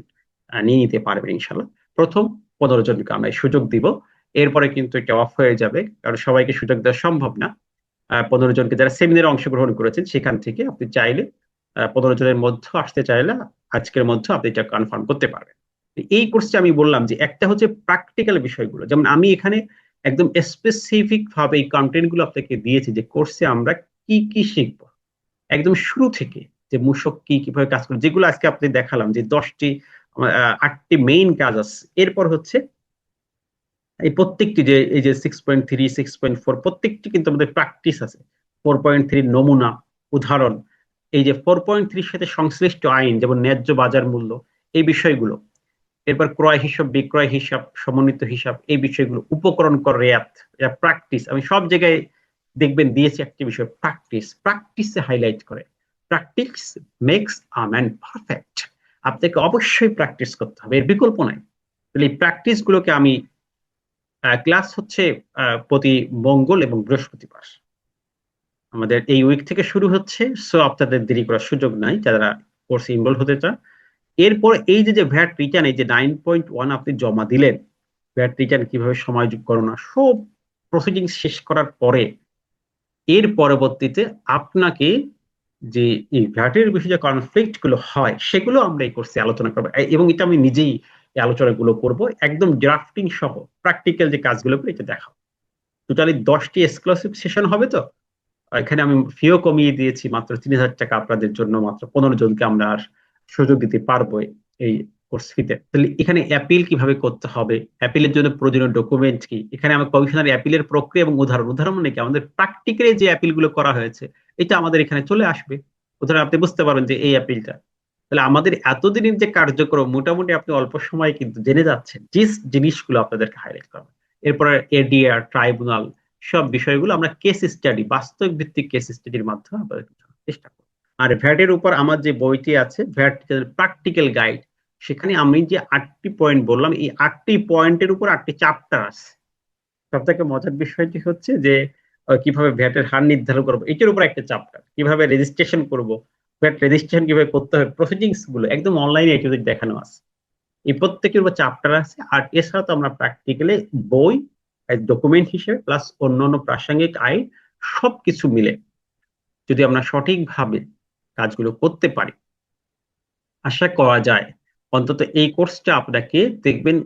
নিয়ে নিতে পারবেন ইনশাল্লাহ। প্রথম 15 জনকে আমরা এই সুযোগ দিব। এরপরে কিন্তু এটা অফ হয়ে যাবে, কারণ সবাইকে সুযোগ দেওয়া সম্ভব না। 15 জনকে যারা সেমিনারে অংশগ্রহণ করেছেন সেখান থেকে আপনি চাইলে 15 জনের মধ্যে আসতে চাইলে আজকের মধ্যে আপনি এটা কনফার্ম করতে পারবেন। এই কোর্সে আমি বললাম যে একটা হচ্ছে প্র্যাকটিক্যাল বিষয়গুলো, যেমন আমি এখানে একদম স্পেসিফিক ভাবে এই কন্টেন্ট গুলো আপনাকে দিয়েছি যে কোর্সে আমরা কি কি শিখবো একদম শুরু থেকে, যে মূসক কি কিভাবে কাজ করে, যেগুলো আজকে আপনি দেখালাম যে 10টি 8টি মেইন কাজ আছে। এরপর হচ্ছে এই প্রত্যেকটি, যে এই যে 6.3 6.4 প্রত্যেকটি কিন্তু আমাদের প্র্যাকটিস আছে। 4.3 নমুনা উদাহরণ, এই যে 4.3 সাথে সংশ্লিষ্ট আইন, যেমন ন্যায্য বাজার মূল্য, এই বিষয়গুলো। এরপর ক্রয় হিসাব, বিক্রয় হিসাব, সমন্বিত হিসাব, এই বিষয়গুলো, উপকরণ কর রেয়াত, এটা প্র্যাকটিস। আমি সব জায়গায় দেখবেন দিয়েছি একটি বিষয়, প্র্যাকটিস। প্র্যাকটিসে হাইলাইট করে, practice makes a man perfect. আপনাকে অবশ্যই প্র্যাকটিস করতে হবে, এর বিকল্প নাই। তাহলে এই প্র্যাকটিস গুলোকে আমি, ক্লাস হচ্ছে প্রতি মঙ্গল এবং বৃহস্পতিবার আমাদের এই উইক থেকে শুরু হচ্ছে। সো আপনাদের দেরি করার সুযোগ নাই যারা কোর্সে ইনভলভ হতে চান। এরপর এই যে ভ্যাট রিটার্ন, এই যে 9.1 আপনি জমা দিলেন, ভ্যাট রিটার্ন কিভাবে সময়যোগ করোনা, সব প্রসিডিং শেষ করার পরে এর পরবর্তীতে আপনাকে যে এই ভ্যাটের বিষয়ে যে কনফ্লিক্ট গুলো হয় সেগুলো আমরা এই কোর্সে আলোচনা করবো, এবং এটা আমি নিজেই এই আলোচনাগুলো করব, একদম ড্রাফটিং সহ প্র্যাকটিক্যাল যে কাজগুলো করে এটা দেখাবো। টোটালি 10টি এক্সক্লুসিভ সেশন হবে। তো এখানে আমি ফিও কমিয়ে দিয়েছি মাত্র 3000 টাকা আপনাদের জন্য, মাত্র 15 জনকে আমরা আর সুযোগ দিতে পারবো এই কোর্স ফিতে। তাহলে এখানে অ্যাপিল কিভাবে করতে হবে, অ্যাপিলের জন্য প্রয়োজনীয় ডকুমেন্ট কি, এখানে আমরা কমিশনার অ্যাপিলের প্রক্রিয়া এবং উদাহরণ, উদাহরণ মানে কি আমাদের প্র্যাকটিক্যালি যে অ্যাপিল গুলো করা হয়েছে এটা আমাদের এখানে চলে আসবে। উদাহরণ আপনি বুঝতে পারবেন যে এই অ্যাপিলটা, তাহলে আমাদের এতদিনের যে কার্যক্রম মোটামুটি আপনি অল্প সময়ে কিন্তু জেনে যাচ্ছেন যে জিনিসগুলো আপনাদেরকে হাইলাইট করবো। এরপরে এডিআর, ট্রাইব্যুনাল, সব বিষয়গুলো আমরা কেস স্টাডি, বাস্তব ভিত্তিক কেস স্টাডির মাধ্যমে আপনাদের চেষ্টা করব। আর ভ্যাটের উপর আমার যে বইটি আছে, ভ্যাট প্র্যাকটিক্যাল গাইড, সেখানে আমি যে 8টি পয়েন্ট বললাম, এই 8টি পয়েন্টের উপর 8টি চ্যাপ্টার আছে। সব থেকে মজার বিষয়টি হচ্ছে যে কিভাবে ভ্যাটের হার নির্ধারণ করবো, এটার উপর একটা চ্যাপ্টার, কিভাবে রেজিস্ট্রেশন করব, ভ্যাট রেজিস্ট্রেশন কিভাবে করতে হবে, প্রসিডিংস গুলো একদম অনলাইনে এটি দেখানো আছে। এই প্রত্যেকের উপর চ্যাপ্টার আছে। আর এছাড়া তো আমরা প্র্যাকটিক্যালি বই ডকুমেন্ট হিসেবে প্লাস অন্যান্য প্রাসঙ্গিক আইন সবকিছু মিলে যদি আমরা সঠিকভাবে কাজগুলো করতে পারি, আশা করা যায় অন্তত এই কোর্সটা আপনাকে দেখবেন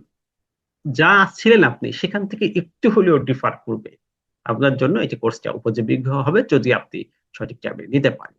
যা ছিলেন আপনি সেখান থেকে একটু হলেও ডিফার করবে। আপনার জন্য এই যে কোর্সটা উপযোগী হবে যদি আপনি সঠিক চাকরি নিতে পারেন।